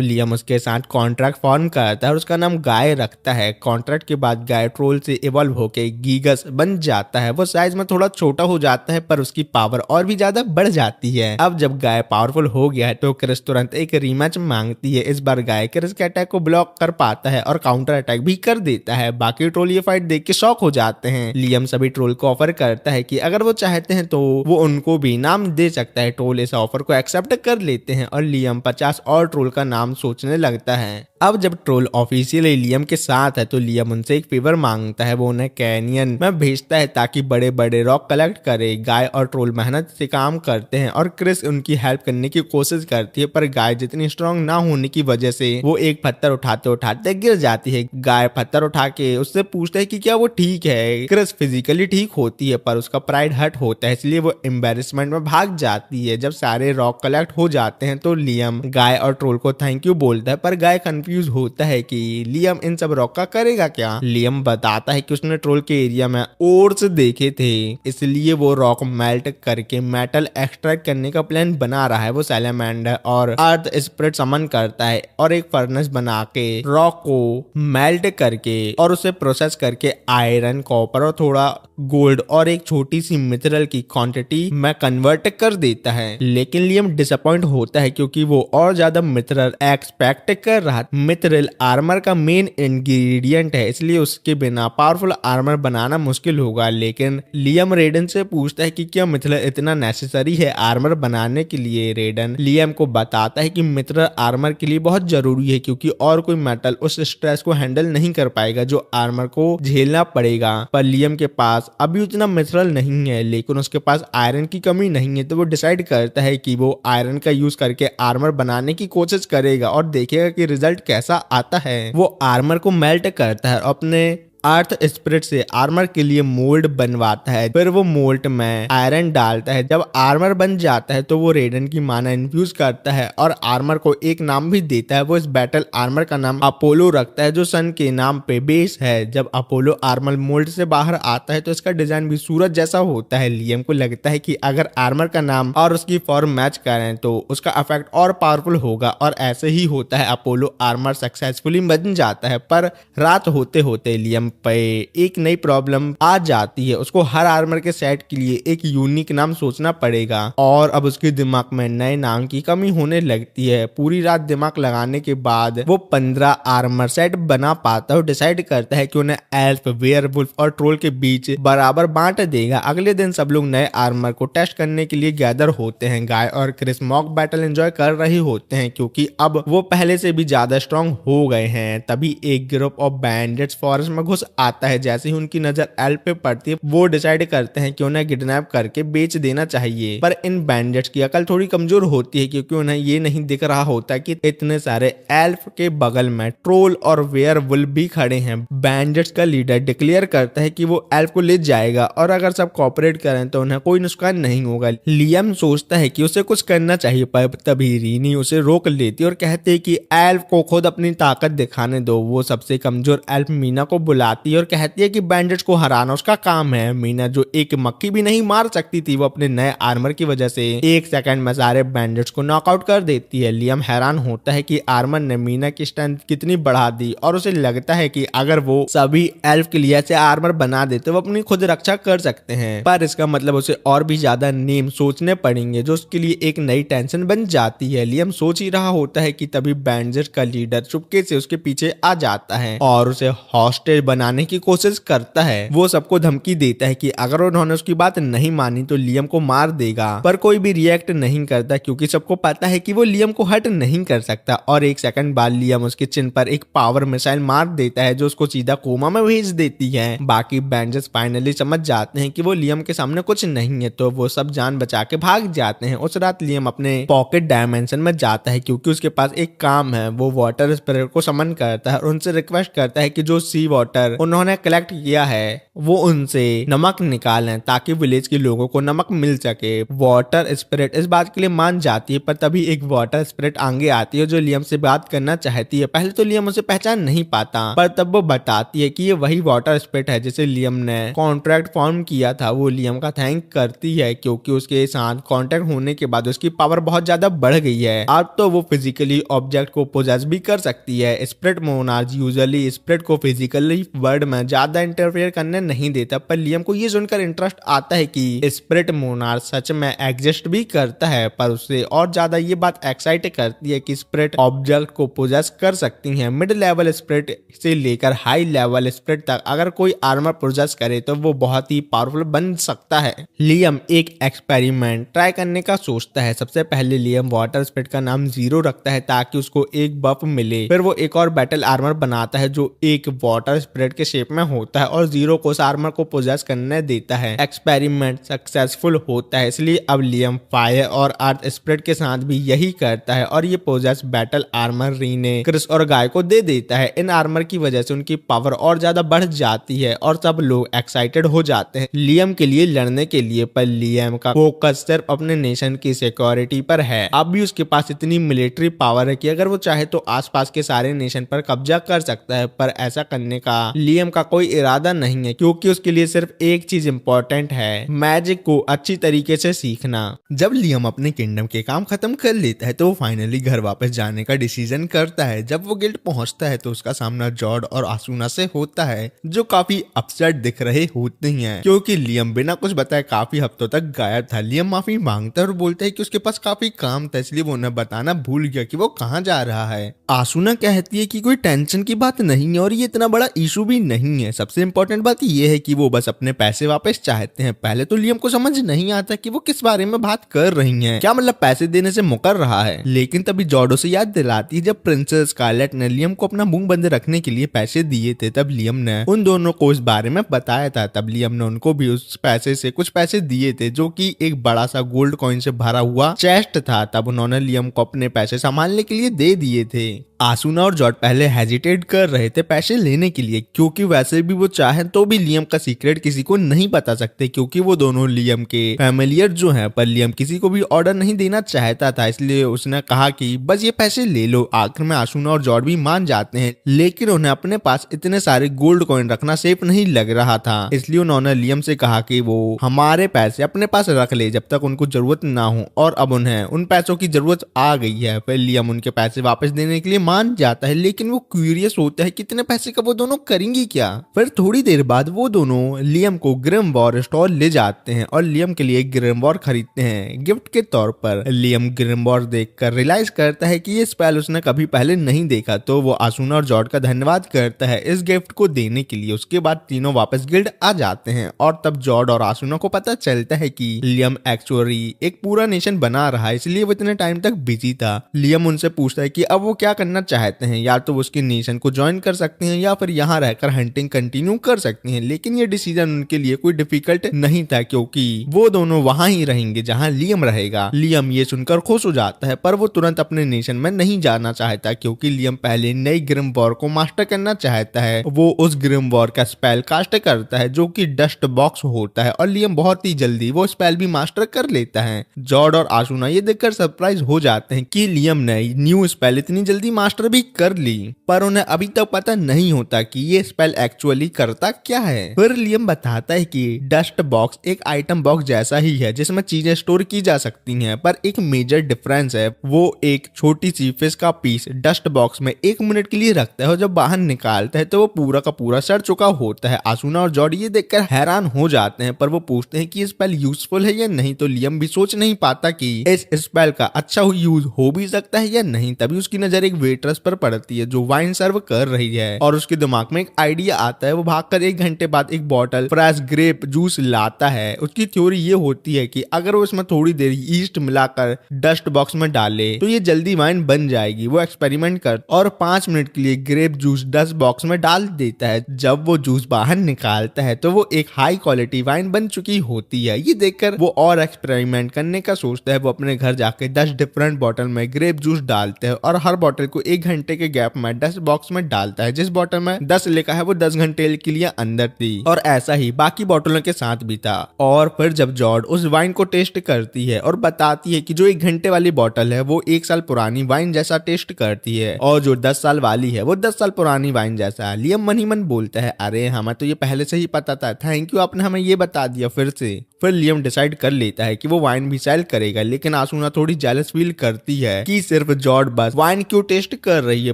S1: लियम उसके साथ कॉन्ट्रैक्ट फॉर्म करता है और उसका नाम गाय रखता है। कॉन्ट्रैक्ट के बाद गाय ट्रोल से इवॉल्व होकर गीगस बन जाता है। वो साइज में थोड़ा छोटा हो जाता है, पर उसकी पावर और भी ज्यादा बढ़ जाती है। अब जब गाय पावरफुल हो गया है तो क्रिस तुरंत एक रीमैच मांगती है। इस बार गाय क्रिस के अटैक को ब्लॉक कर पाता है और काउंटर अटैक भी कर देता है। बाकी ट्रोल ये फाइट देख के शॉक हो जाते हैं। लियम सभी ट्रोल को ऑफर करता है कि अगर वो चाहते हैं तो वो उनको भी नाम दे सकता है। ट्रोल इस ऑफर को एक्सेप्ट कर लेते हैं और लियम 50 और ट्रोल का नाम सोचने लगता है। अब जब ट्रोल ऑफिशियली लियम के साथ है तो लियम उनसे एक फेवर मांगता है। वो उन्हें कैनियन में भेजता है ताकि बड़े बड़े रॉक कलेक्ट करे। गाय और ट्रोल मेहनत से काम करते हैं और क्रिस उनकी हेल्प करने की कोशिश करती है, पर गाय जितनी स्ट्रांग ना होने की वजह से वो एक पत्थर उठाते उठाते गिर जाती है। गाय पत्थर उठा के उससे पूछता है कि क्या वो ठीक है। क्रिस फिजिकली ठीक होती है, पर उसका प्राइड हर्ट होता है, इसलिए वो एम्बेरसमेंट में भाग जाती है। जब सारे रॉक कलेक्ट हो जाते हैं तो लियम गाय और ट्रोल को थैंक यू बोलता है, पर गाय कंफ्यूज होता है कि लियम इन सब रॉक का करेगा क्या। लियम बताता है कि उसने ट्रोल के एरिया में ओर्स देखे थे, इसलिए वो रॉक मेल्ट करके मेटल एक्सट्रैक्ट करने का प्लान बना रहा है। वो सैलामेंडर और अर्थ स्पिरिट समन करता है और एक फर्नेस बना के रॉक को मेल्ट करके और उसे प्रोसेस करके आयरन, कॉपर और थोड़ा गोल्ड और एक छोटी सी मिथरल की क्वांटिटी में कन्वर्ट कर देता है। लेकिन लियम डिसअपॉइंट होता है क्योंकि वो और ज्यादा मिथरल एक्सपेक्ट कर रहा। मिथरल आर्मर का मेन इंग्रेडिएंट है, इसलिए उसके बिना पावरफुल आर्मर बनाना मुश्किल होगा। लेकिन लियम रेडन से पूछता है कि क्या मिथरल इतना नेसेसरी है आर्मर बनाने के लिए। रेडन लियम को बताता है कि मिथरल आर्मर के लिए बहुत जरूरी है क्योंकि और कोई मेटल उस स्ट्रेस को हैंडल नहीं कर पाएगा जो आर्मर को झेलना पड़ेगा। पर लियम के पास अभी उतना मिथरल नहीं है, लेकिन उसके पास आयरन की कमी नहीं है, तो वो डिसाइड करता है कि वो आयरन का यूज करके आर्मर बनाने की कोशिश करेगा और देखेगा कि रिजल्ट कैसा आता है। वो आर्मर को मेल्ट करता है और अपने अर्थ स्पिरिट से आर्मर के लिए मोल्ड बनवाता है। फिर वो मोल्ड में आयरन डालता है। जब आर्मर बन जाता है तो वो रेडन की माना इन्फ्यूज करता है और आर्मर को एक नाम भी देता है। वो इस बैटल आर्मर का नाम अपोलो रखता है जो सन के नाम पे बेस है। जब अपोलो आर्मर मोल्ड से बाहर आता है तो इसका डिजाइन भी सूरज जैसा होता है। लियम को लगता है कि अगर आर्मर का नाम और उसकी फॉर्म मैच करें तो उसका इफेक्ट और पावरफुल होगा, और ऐसे ही होता है। अपोलो आर्मर सक्सेसफुली बन जाता है, पर रात होते होते लियम पे एक नई प्रॉब्लम आ जाती है। उसको हर आर्मर के सेट के लिए एक यूनिक नाम सोचना पड़ेगा और अब उसके दिमाग में नए नाम की कमी होने लगती है। पूरी रात दिमाग लगाने के बाद वो 15 आर्मर सेट बना पाता है और डिसाइड करता है कि उन्हें एल्फ, वेयरवुल्फ और ट्रोल के बीच बराबर बांट देगा। अगले दिन सब लोग नए आर्मर को टेस्ट करने के लिए गैदर होते हैं। गाय और क्रिस मॉक बैटल एंजॉय कर रहे होते हैं क्योंकि अब वो पहले से भी ज्यादा स्ट्रांग हो गए हैं। तभी एक ग्रुप ऑफ बैंडिट्स फॉरेस्ट में घुस आता है। जैसे ही उनकी नजर एल्फ पे पड़ती है वो डिसाइड करते हैं कि उन्हें किडनैप करके बेच देना चाहिए। पर इन बैंडिट्स की अकल थोड़ी कमजोर होती है क्योंकि उन्हें ये नहीं दिख रहा होता कि इतने सारे एल्फ के बगल में ट्रोल और वेयरवुल्फ भी खड़े हैं। बैंडिट्स का लीडर डिक्लेयर करता है कि वो एल्फ को ले जाएगा और अगर सब कोऑपरेट करें तो उन्हें कोई नुकसान नहीं होगा। लियम सोचता है कि उसे कुछ करना चाहिए, पर तभी रीनी उसे रोक लेती और कहती है कि एल्फ को खुद अपनी ताकत दिखाने दो। वो सबसे कमजोर एल्फ मीना को बुलाती है और कहती है कि बैंडिट्स को हराना उसका काम है। मीना जो एक मक्खी भी नहीं मार सकती थी, वो अपने नए आर्मर की वजह से एक सेकंड में सारे बैंडिट्स को नॉकआउट कर देती है। लियम हैरान होता है कि आर्मर ने मीना की स्ट्रेंथ कितनी बढ़ा दी और उसे लगता है कि अगर वो सभी एल्फ के लिए ऐसे आर्मर बना देते वो अपनी खुद रक्षा कर सकते हैं, पर इसका मतलब उसे और भी ज्यादा नेम सोचने पड़ेंगे जो उसके लिए एक नई टेंशन बन जाती है। लियम सोच ही रहा होता है कि तभी बैंडिट्स का लीडर चुपके से उसके पीछे आ जाता है और उसे हॉस्टेज बनाने की कोशिश करता है। वो सबको धमकी देता है कि अगर उन्होंने उसकी बात नहीं मानी तो लियम को मार देगा, पर कोई भी रिएक्ट नहीं करता क्योंकि सबको पता है कि वो लियम को हर्ट नहीं कर सकता। और एक सेकंड बाद लियम उसके चिन पर एक पावर मिसाइल मार देता है जो उसको सीधा कोमा में भेज देती है। बाकी बैंडिट्स फाइनली समझ जाते हैं कि वो लियम के सामने कुछ नहीं है तो वो सब जान बचा के भाग जाते हैं। उस रात लियम अपने पॉकेट डायमेंशन में जाता है क्योंकि उसके पास एक काम है। वो वाटर स्पिरिट को समन करता है और उनसे रिक्वेस्ट करता है कि जो सी वाटर उन्होंने कलेक्ट किया है वो उनसे नमक निकालें ताकि विलेज के लोगों को नमक मिल सके। वाटर स्पिरिट इस बात के लिए मान जाती है, पर तभी एक वाटर स्पिरिट आगे आती है जो लियम से बात करना चाहती है। पहले तो लियम उसे पहचान नहीं पाता, पर तब वो बताती है कि ये वही वाटर स्पिरिट है जिसे लियम ने कॉन्ट्रैक्ट फॉर्म किया था। वो लियम का थैंक करती है क्योंकि उसके साथ कॉन्टेक्ट होने के बाद उसकी पावर बहुत ज्यादा बढ़ गई है। अब तो वो फिजिकली ऑब्जेक्ट को पोजेस भी कर सकती है। स्पिरिट मोनार्च यूजुअली स्पिरिट को फिजिकली वर्ल्ड में ज्यादा इंटरफेयर करने नहीं देता, पर लियम को ये सुनकर इंटरेस्ट आता है कि स्पिरिट मोनार्च सच में एग्जिस्ट भी करता है। पर उससे और ज्यादा ये बात एक्साइट करती है कि स्पिरिट ऑब्जेक्ट को पोजेस कर सकती हैं। मिड लेवल स्पिरिट से लेकर हाई लेवल स्पिरिट तक अगर कोई आर्मर पोजेस करे तो वो बहुत ही पावरफुल बन सकता है। लियम एक एक्सपेरिमेंट ट्राई करने का सोचता है। सबसे पहले लियम वाटर स्पिरिट का नाम जीरो रखता है ताकि उसको एक बफ मिले। फिर वो एक और बैटल आर्मर बनाता है जो एक वाटर स्पिरिट के शेप में होता है और जीरो को उस आर्मर को पोजेस करने देता है। एक्सपेरिमेंट सक्सेसफुल होता है, इसलिए अब लियम फायर और अर्थ स्पिरिट के साथ भी यही करता है और ये पोजेस बैटल आर्मर रीने, क्रिस और गाय को दे देता है। इन आर्मर की वजह से उनकी पावर और ज्यादा बढ़ जाती है और सब लोग एक्साइटेड हो जाते हैं लियम के लिए लड़ने के लिए। पर लियम का फोकस सिर्फ अपने नेशन की सिक्योरिटी पर है। अब भी उसके पास इतनी मिलिट्री पावर है कि अगर वो चाहे तो आसपास के सारे नेशन पर कब्जा कर सकता है, पर ऐसा करने का लियम का कोई इरादा नहीं है क्योंकि उसके लिए सिर्फ एक चीज इंपॉर्टेंट है, मैजिक को अच्छी तरीके से सीखना। जब लियम अपने किंगडम के काम खत्म कर लेता है तो वो फाइनली घर वापस जाने का डिसीजन करता है। जब वो गिल्ड पहुंचता है तो उसका सामना जॉर्ड और आसूना से होता है जो काफी अपसेट दिख रहे होते हैं क्योंकि लियम बिना कुछ बताए काफी हफ्तों तक गायब था। लियम माफी मांगता है और बोलता है कि उसके पास काफी काम था इसलिए वो उन्हें बताना भूल गया कि वो कहाँ जा रहा है। आसूना कहती है कि कोई टेंशन की बात नहीं है और ये इतना बड़ा इशू भी नहीं है। सबसे इम्पोर्टेंट बात ये है कि वो बस अपने पैसे वापस चाहते हैं। पहले तो लियम को समझ नहीं आता कि वो किस बारे में बात कर रही हैं, क्या मतलब पैसे देने से मुकर रहा है। लेकिन तभी जॉर्डो से याद दिलाती है जब प्रिंसेस स्कारलेट ने लियम को अपना मुंह बंद रखने के लिए पैसे दिए थे तब लियम ने उन दोनों को इस बारे में बताया था। तब लियम ने उनको भी उस पैसे से कुछ पैसे दिए थे जो कि एक बड़ा सा गोल्ड कॉइन से भरा हुआ चेस्ट था। तब उन्होंने लियम को अपने पैसे संभालने के लिए दे दिए थे। आसुना और जॉर्ड पहले हेजिटेट कर रहे थे पैसे लेने के लिए, क्योंकि वैसे भी वो चाहे तो भी लियम का सीक्रेट किसी को नहीं बता सकते, क्योंकि वो दोनों लियम के फैमिलियर जो हैं, पर लियम किसी को भी ऑर्डर नहीं देना चाहता था, इसलिए उसने कहा कि बस ये पैसे ले लो। आखिर में आसुना और जॉर्ड भी मान जाते हैं, लेकिन उन्हें अपने पास इतने सारे गोल्ड कॉइन रखना सेफ नहीं लग रहा था, इसलिए उन्होंने लियम से कहा कि वो हमारे पैसे अपने पास रख ले जब तक उनको जरूरत ना हो, और अब उन्हें उन पैसों की जरूरत आ गई है। फिर लियम उनके पैसे वापस देने के लिए मान जाता है, लेकिन वो क्यूरियस होता है कितने पैसे का वो दोनों करेंगी क्या। फिर थोड़ी देर बाद वो दोनों लियम को ग्रिम वॉर स्टोर ले जाते हैं और लियम के लिए ग्रिम वॉर खरीदते हैं गिफ्ट के तौर पर। लियम ग्रिम वॉर देखकर रियलाइज करता है कि ये स्पेल उसने कभी पहले नहीं देखा, तो वो आसुना और जॉर्ड का धन्यवाद करता है इस गिफ्ट को देने के लिए। उसके बाद तीनों वापस गिल्ड आ जाते हैं और तब जॉर्ड और आसुना को पता चलता है कि लियम एक्चुअली एक पूरा नेशन बना रहा है, इसलिए वो इतने टाइम तक बिजी था। लियम उनसे पूछता है कि अब वो क्या करना चाहते हैं, या तो उसके नेशन को ज्वाइन कर सकते हैं या फिर यहाँ रहकर हंटिंग कंटिन्यू कर सकते हैं, लेकिन ये डिसीजन उनके लिए कोई डिफिकल्ट नहीं था, क्योंकि वो दोनों वहां ही रहेंगे जहां लियम रहेगा। लियम ये सुनकर खुश हो जाता है, पर वो तुरंत अपने नेशन में नहीं जाना चाहता, क्योंकि लियम पहले नई ग्रिम वॉर को मास्टर करना चाहता है। वो उस ग्रिम वॉर का स्पेल कास्ट करता है जो कि डस्ट बॉक्स होता है, और लियम बहुत ही जल्दी वो स्पेल भी मास्टर कर लेता है। जॉर्ड और आसुना ये देखकर सरप्राइज हो जाते हैं कि लियम ने न्यू स्पेल इतनी जल्दी मास्टर भी कर ली, पर उन्हें अभी तक पता नहीं होता कि ये स्पेल एक्चुअली करता क्या है। फिर लियम बताता है कि डस्ट बॉक्स एक आइटम बॉक्स जैसा ही है जिसमें चीजें स्टोर की जा सकती हैं, पर एक मेजर डिफरेंस है, वो एक छोटी सी फिश का पीस डस्ट बॉक्स में 1 मिनट के लिए रखता है और जब बाहर निकालता है तो वो पूरा का पूरा सड़ चुका होता है। आसुना और जॉर्ड ये देखकर हैरान हो जाते हैं, पर वो पूछते हैं कि ये स्पेल यूजफुल है या नहीं, तो लियम भी सोच नहीं पाता कि इस स्पेल का अच्छा यूज हो भी सकता है या नहीं। तभी उसकी नजर एक वेट्रेस पर पड़ती है जो वाइन सर्व कर रही है, और उसके दिमाग में एक आइडिया आता है। वो भागकर 1 घंटे बाद एक बॉटल फ्रेश ग्रेप जूस लाता है। उसकी थ्योरी ये होती है कि अगर वो इसमें थोड़ी देर ईस्ट मिलाकर डस्ट बॉक्स में डाले तो ये जल्दी वाइन बन जाएगी। वो एक्सपेरिमेंट कर और 5 मिनट के लिए ग्रेप जूस डस्ट बॉक्स में डाल देता है। जब वो जूस बाहर निकालता है तो वो एक हाई क्वालिटी वाइन बन चुकी होती है। ये देखकर वो और एक्सपेरिमेंट करने का सोचता है। वो अपने घर जाके 10 डिफरेंट बॉटल में ग्रेप जूस डालते हैं और हर बॉटल को 1 घंटे के गैप में डस्ट बॉक्स में डालता है। जिस बॉटल में 10 लिखा है वो 10 घंटे के लिए अंदर थी, और ऐसा ही बाकी बॉटलों के साथ भी था। और फिर जब जॉर्ड उस वाइन को टेस्ट करती है और बताती है कि जो 1 घंटे वाली बॉटल है वो 1 साल पुरानी वाइन जैसा टेस्ट करती है, और जो 10 साल वाली है वो 10 साल पुरानी वाइन जैसा है। लियम मन ही मन बोलता है, अरे हमें तो ये पहले से ही पता था, थैंक यू आपने हमें ये बता दिया फिर से। फिर लियम डिसाइड कर लेता है कि वो वाइन भी सेल करेगा, लेकिन आसुना थोड़ी जेलस फील करती है कि सिर्फ जॉर्ड बस वाइन क्यों टेस्ट कर रही है,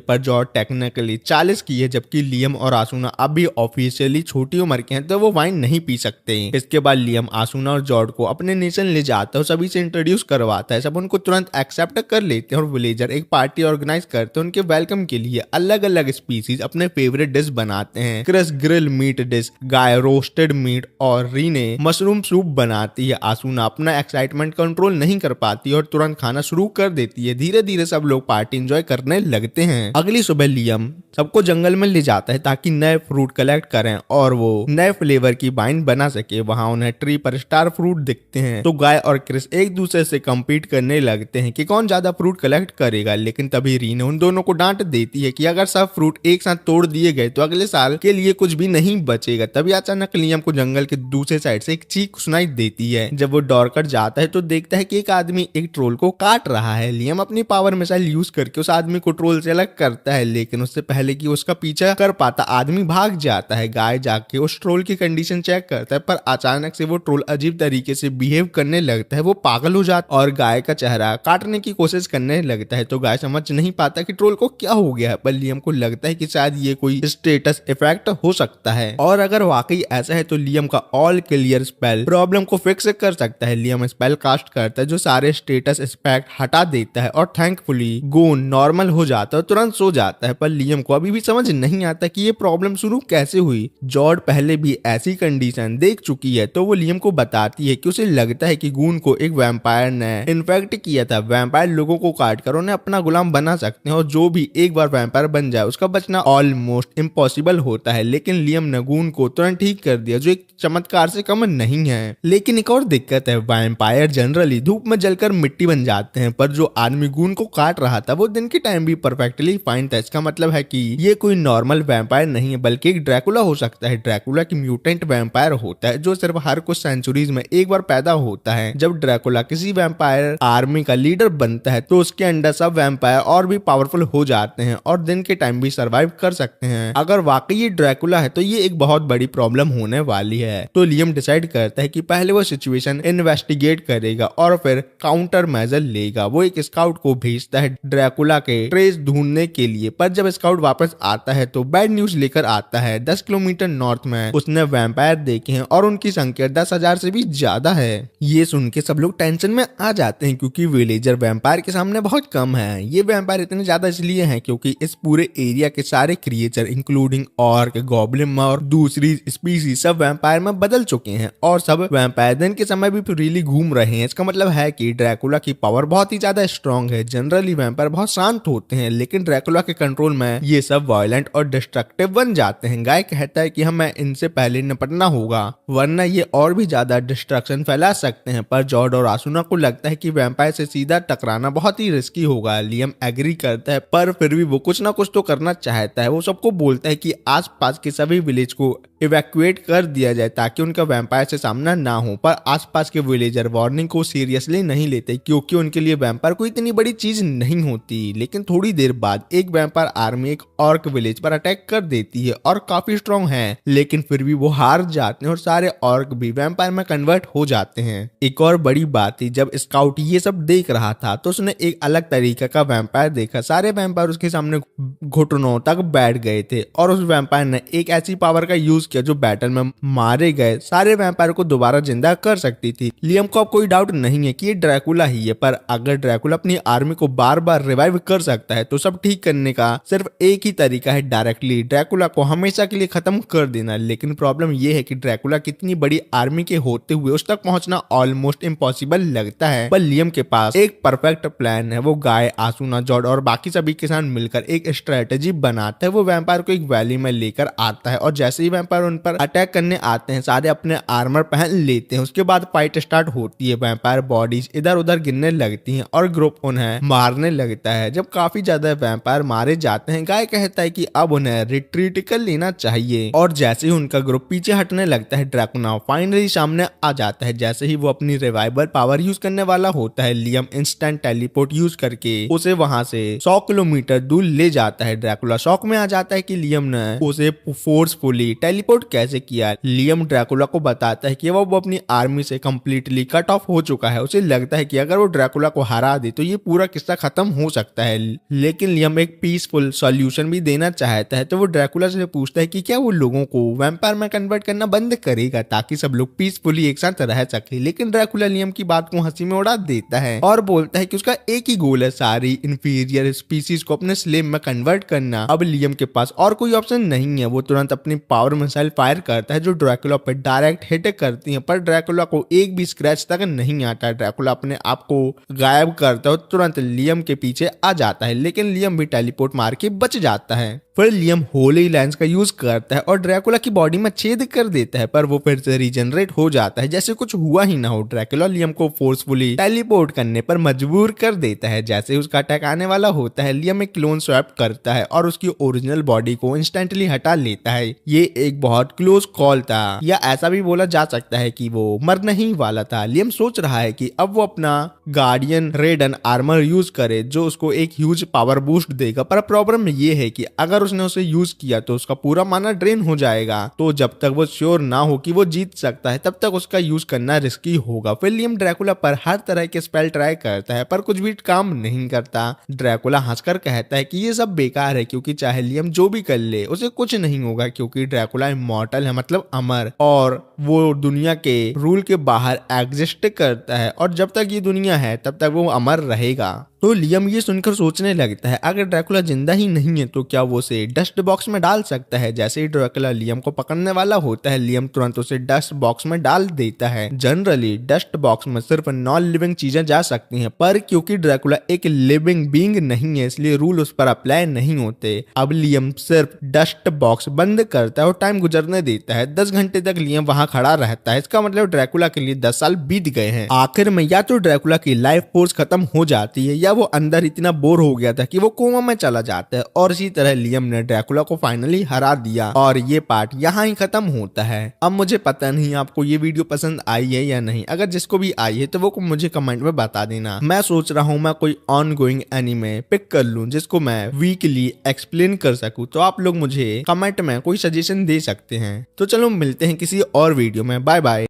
S1: पर जॉर्ड टेक्निकली 40 की है, जबकि लियम और आसुना अभी ऑफिशियली छोटी उम्र के हैं, तो वो वाइन नहीं पी सकते। इसके बाद लियम आसुना और जॉर्ड को अपने नेशन ले जाता है और सभी से इंट्रोड्यूस करवाता है। सब उनको तुरंत एक्सेप्ट कर लेते हैं और विलेजर एक पार्टी ऑर्गेनाइज करते हैं। उनके वेलकम के लिए अलग अलग स्पीसीज अपने फेवरेट डिश बनाते हैं। क्रिस ग्रिल मीट डिश, गाय रोस्टेड मीट, और रीने मशरूम सूप बनाती है। आसुना अपना एक्साइटमेंट कंट्रोल नहीं कर पाती और तुरंत खाना शुरू कर देती है। धीरे धीरे सब लोग पार्टी एंजॉय करने लगते हैं। अगली सुबह लियम सबको जंगल में ले जाता है ताकि नए फ्रूट कलेक्ट करें और वो नए फ्लेवर की वाइन बना सके। वहां उन्हें ट्री पर स्टार फ्रूट दिखते हैं, तो गाय और क्रिस एक दूसरे से कम्पीट करने लगते हैं कि कौन ज्यादा फ्रूट कलेक्ट करेगा। लेकिन तभी रीने उन दोनों को डांट देती है कि अगर सब फ्रूट एक साथ तोड़ दिए गए तो अगले साल के लिए कुछ भी नहीं बचेगा। तभी अचानक लियम को जंगल के दूसरे साइड से एक चीख सुनाई देती है। जब वो दौड़कर जाता है तो देखता है कि एक आदमी एक ट्रोल को काट रहा है। लियम अपनी पावर मिसाइल यूज करके उस आदमी को ट्रोल से अलग करता है, लेकिन उससे पहले कि उसका पीछा कर पाता आदमी भाग जाता है। गाय जाके उस ट्रोल की कंडीशन चेक करता है, पर अचानक से वो ट्रोल अजीब तरीके से बिहेव करने लगता है। वो पागल हो जाता और गाय का चेहरा काटने की कोशिश करने लगता है, तो गाय समझ नहीं पाता कि ट्रोल को क्या हो गया है, पर लियम को लगता है कि शायद ये कोई स्टेटस इफेक्ट हो सकता है, और अगर वाकई ऐसा है तो लियम का ऑल क्लियर स्पेल प्रॉब्लम को फिक्स कर सकता है। लियम स्पेल कास्ट करता है जो सारे स्टेटस इफेक्ट हटा देता है और थैंकफुली गोन नॉर्मल हो जाता है, तुरंत सो जाता है। पर लियम को अभी भी समझ नहीं आता कि ये प्रॉब्लम शुरू कैसे हुई। जॉर्ड पहले भी ऐसी कंडीशन देख चुकी है तो वो लियम को बताती है कि उसे लगता है कि गून को एक वैम्पायर ने इन्फेक्ट किया था। वैम्पायर लोगों को काट कर उन्हें अपना गुलाम बना सकते हैं और जो भी एक बार वैम्पायर बन जाए उसका बचना ऑलमोस्ट इम्पॉसिबल होता है। लेकिन लियम ने गून को तुरंत ठीक कर दिया जो एक चमत्कार से कम नहीं है। लेकिन एक और दिक्कत है, वैम्पायर जनरली धूप में जलकर मिट्टी बन जाते हैं, पर जो आदमी गून को काट रहा था वो दिन के टाइम भी परफेक्टली फाइन था। इसका मतलब है कि ये कोई नॉर्मल वैम्पायर नहीं है बल्कि एक ड्रैकुला हो सकता है। ड्रैकुला की म्यूटेंट वैम्पायर होता है जो सिर्फ हर कुछ सेंचुरीज में एक बार पैदा होता है। जब ड्रैकुला किसी वैम्पायर आर्मी का लीडर बनता है तो उसके अंडर सब वैम्पायर और भी पावरफुल हो जाते हैं और दिन के टाइम भी सरवाइव कर सकते हैं। अगर वाकई ये ड्रैकुला है तो ये एक बहुत बड़ी प्रॉब्लम होने वाली है। तो लियम डिसाइड करता है कि पहले वो सिचुएशन इन्वेस्टिगेट करेगा और फिर काउंटर मेजर लेगा। वो एक स्काउट को भेजता है ड्रैकुला के ट्रेस ढूंढने के लिए, पर जब स्काउट वापस आता है तो बैड न्यूज लेकर आता है। 10 किलोमीटर नॉर्थ में उसने वैम्पायर देखे हैं और उनकी संख्या 10,000 से भी ज्यादा है। ये सुन के सब लोग टेंशन में आ जाते हैं क्योंकि विलेजर वैम्पायर के सामने बहुत कम है। ये वैम्पायर इतने ज्यादा इसलिए हैं क्योंकि इस पूरे एरिया के सारे क्रिएचर इंक्लूडिंग ऑर्क, गॉब्लिन और दूसरी स्पीसीज सब वैम्पायर में बदल चुके हैं और सब वैम्पायर दिन के समय भी फ्रीली घूम रहे हैं। इसका मतलब है कि ड्रैकुला की पावर बहुत ही ज्यादा स्ट्रांग है। जनरली वैम्पायर बहुत शांत होते हैं लेकिन ड्रैकुला के कंट्रोल में ये सब वायलेंट और डिस्ट्रक्टिव बन जाते हैं। गाय कहता है कि हमें इनसे पहले निपटना होगा वरना ये और भी ज्यादा डिस्ट्रक्शन फैला सकते हैं, पर जॉर्ड और आसुना को लगता है कि वैम्पायर से सीधा टकराना बहुत ही रिस्की होगा। लियम एग्री करता है पर फिर भी वो कुछ ना कुछ तो करना चाहता है। वो सबको बोलता है कि आसपास के सभी विलेज को इवैक्यूएट कर दिया जाए ताकि उनका वैम्पायर से सामना ना हो, पर आसपास के विलेजर वार्निंग को सीरियसली नहीं लेते क्योंकि उनके लिए वैम्पायर कोई इतनी बड़ी चीज नहीं होती। लेकिन थोड़ी देर बाद एक वैम्पायर आर्मी एक ऑर्क विलेज पर अटैक कर देती है और काफी स्ट्रॉन्ग है, लेकिन फिर भी वो हार जाते हैं और सारे ऑर्क भी वैम्पायर में कन्वर्ट हो जाते हैं। एक और बड़ी बात थी, जब स्काउट ये सब देख रहा था तो उसने एक अलग तरीके का वैम्पायर देखा। सारे वैम्पायर उसके सामने घुटनों तक बैठ गए थे और उस वैम्पायर ने एक ऐसी पावर का यूज किया जो बैटल में मारे गए सारे वैम्पायर को दोबारा जिंदा कर सकती थी। लियम को अब कोई डाउट नहीं है कि ये ड्रैकुला ही है, पर अगर ड्रैकुला अपनी आर्मी को बार बार रिवाइव कर सकता है तो सब ठीक करने का सिर्फ एक ही तरीका है, डायरेक्टली ड्रैकुला को हमेशा के लिए खत्म कर देना। लेकिन प्रॉब्लम ये है कि ड्रैकुला कितनी बड़ी आर्मी के होते हुए उस तक पहुंचना ऑलमोस्ट इम्पॉसिबल लगता है, पर लियम के पास एक परफेक्ट प्लान है। वो गाय, आसुना, जॉर्ड और बाकी सभी के साथ मिलकर एक स्ट्रेटेजी बनाता है। वो वैम्पायर को एक वैली में लेकर आता है और जैसे ही वैम्पायर उन पर अटैक करने आते हैं सारे अपने आर्मर पहन लेते हैं। उसके बाद फाइट स्टार्ट होती है। वैम्पायर बॉडीज इधर उधर गिरने लगती हैं और ग्रुप उन्हें मारने लगता है। जब काफी ज्यादा वैम्पायर मारे जाते हैं गाय कहता है कि अब उन्हें रिट्रीट कर लेना चाहिए और जैसे ही उनका ग्रुप पीछे हटने लगता है ड्रैकुला फाइनली सामने आ जाता है। जैसे ही वो अपनी रिवाइवल पावर यूज करने वाला होता है लियम इंस्टेंट टेलीपोर्ट यूज करके उसे वहां से 100 किलोमीटर दूर ले जाता है। ड्रैकुला शॉक में आ जाता है कि लियम ने उसे फोर्सफुली टेलीपोर्ट कैसे किया। लियम ड्रैकुला को बताता है कि वो अपनी आर्मी से कंप्लीटली कट ऑफ हो चुका है। उसे लगता है कि अगर वो ड्रैकुला को हरा दे तो ये पूरा किस्सा खत्म हो सकता है, लेकिन लियम एक पीसफुल सॉल्यूशन भी देना चाहता है। तो वो ड्रैकुला से पूछता है कि क्या वो लोगों को वैम्पायर में कन्वर्ट करना बंद करेगा ताकि सब लोग पीसफुली एक साथ रह सके। लेकिन ड्रैकुला लियम की बात को हंसी में उड़ा देता है और बोलता है कि उसका एक ही गोल है, सारी इंफीरियर स्पीसीज को अपने स्लेव में कन्वर्ट करना। अब लियम के पास और कोई ऑप्शन नहीं है। वो तुरंत अपनी पावर मिसाइल फायर करता है जो ड्रैकुला पर डायरेक्ट हिट करती है, पर ड्रैकुला को एक भी स्क्रैच तक नहीं आता। ड्रैकुला अपने आप को गायब करता है और तुरंत लियम के पीछे आ जाता है, लेकिन लियम भी टेलीपोर्ट मार के बच जाता है। फिर लियम होली लेंस का यूज करता है और ड्रैकुला की बॉडी में छेद कर देता है, पर वो फिर से रीजनरेट हो जाता है जैसे कुछ हुआ ही ना हो। ड्रैकुला लियम को फोर्सफुली टेलीपोर्ट करने पर मजबूर कर देता है। जैसे ही उसका अटैक आने वाला होता है लियम एक क्लोन स्वैप करता है और उसकी ओरिजिनल बॉडी को इंस्टेंटली हटा लेता है। ये एक बहुत क्लोज कॉल था, या ऐसा भी बोला जा सकता है कि वो मरने ही वाला था। लियम सोच रहा है कि अब वो अपना गार्डियन रेडन आर्मर यूज करे जो उसको एक ह्यूज पावर बूस्ट देगा, पर प्रॉब्लम ये है कि अगर उसने उसे यूज किया तो उसका पूरा माना ड्रेन हो जाएगा। तो जब तक वो श्योर ना हो कि वो जीत सकता है तब तक उसका यूज करना रिस्की होगा। फिर लियम ड्रैकुला पर हर तरह के स्पेल ट्राई करता है पर कुछ भी काम नहीं करता। ड्रैकुला हंसकर कहता है कि ये सब बेकार है क्योंकि चाहे लियम जो भी कर ले उसे कुछ नहीं होगा क्योंकि ड्रैकुला इमॉर्टल है, मतलब अमर, और वो दुनिया के रूल के बाहर एग्जिस्ट करता है और जब तक ये दुनिया है तब तक वो अमर रहेगा। तो लियम ये सुनकर सोचने लगता है अगर ड्रैकुला जिंदा ही नहीं है तो क्या वो उसे डस्ट बॉक्स में डाल सकता है। जैसे ही ड्रैकुला लियम को पकड़ने वाला होता है, लियम तुरंत उसे डस्ट बॉक्स में डाल देता है। जनरली डस्ट बॉक्स में सिर्फ नॉन लिविंग चीजें जा सकती हैं, पर क्योंकि ड्रैकुला एक लिविंग बीइंग नहीं है इसलिए रूल उस पर अप्लाई नहीं होते। अब लियम सिर्फ डस्ट बॉक्स बंद करता है और टाइम गुजरने देता है। 10 घंटे तक लियम वहां खड़ा रहता है। इसका मतलब ड्रैकुला के लिए 10 साल बीत गए हैं। आखिर में या तो ड्रैकुला की लाइफ फोर्स खत्म हो जाती है या वो अंदर इतना बोर हो गया था कि वो कोमा में चला जाता है, और इसी तरह लियम ने ड्रैकुला को फाइनली हरा दिया और ये पार्ट यहाँ ही खत्म होता है। अब मुझे पता नहीं आपको ये वीडियो पसंद आई है या नहीं। अगर जिसको भी आई है तो वो मुझे कमेंट में बता देना। मैं सोच रहा हूँ मैं कोई ऑन गोइंग एनीमे पिक कर लूँ जिसको मैं वीकली एक्सप्लेन कर सकूँ। तो आप लोग मुझे कमेंट में कोई सजेशन दे सकते हैं। तो चलो मिलते हैं किसी और वीडियो में। Bye bye.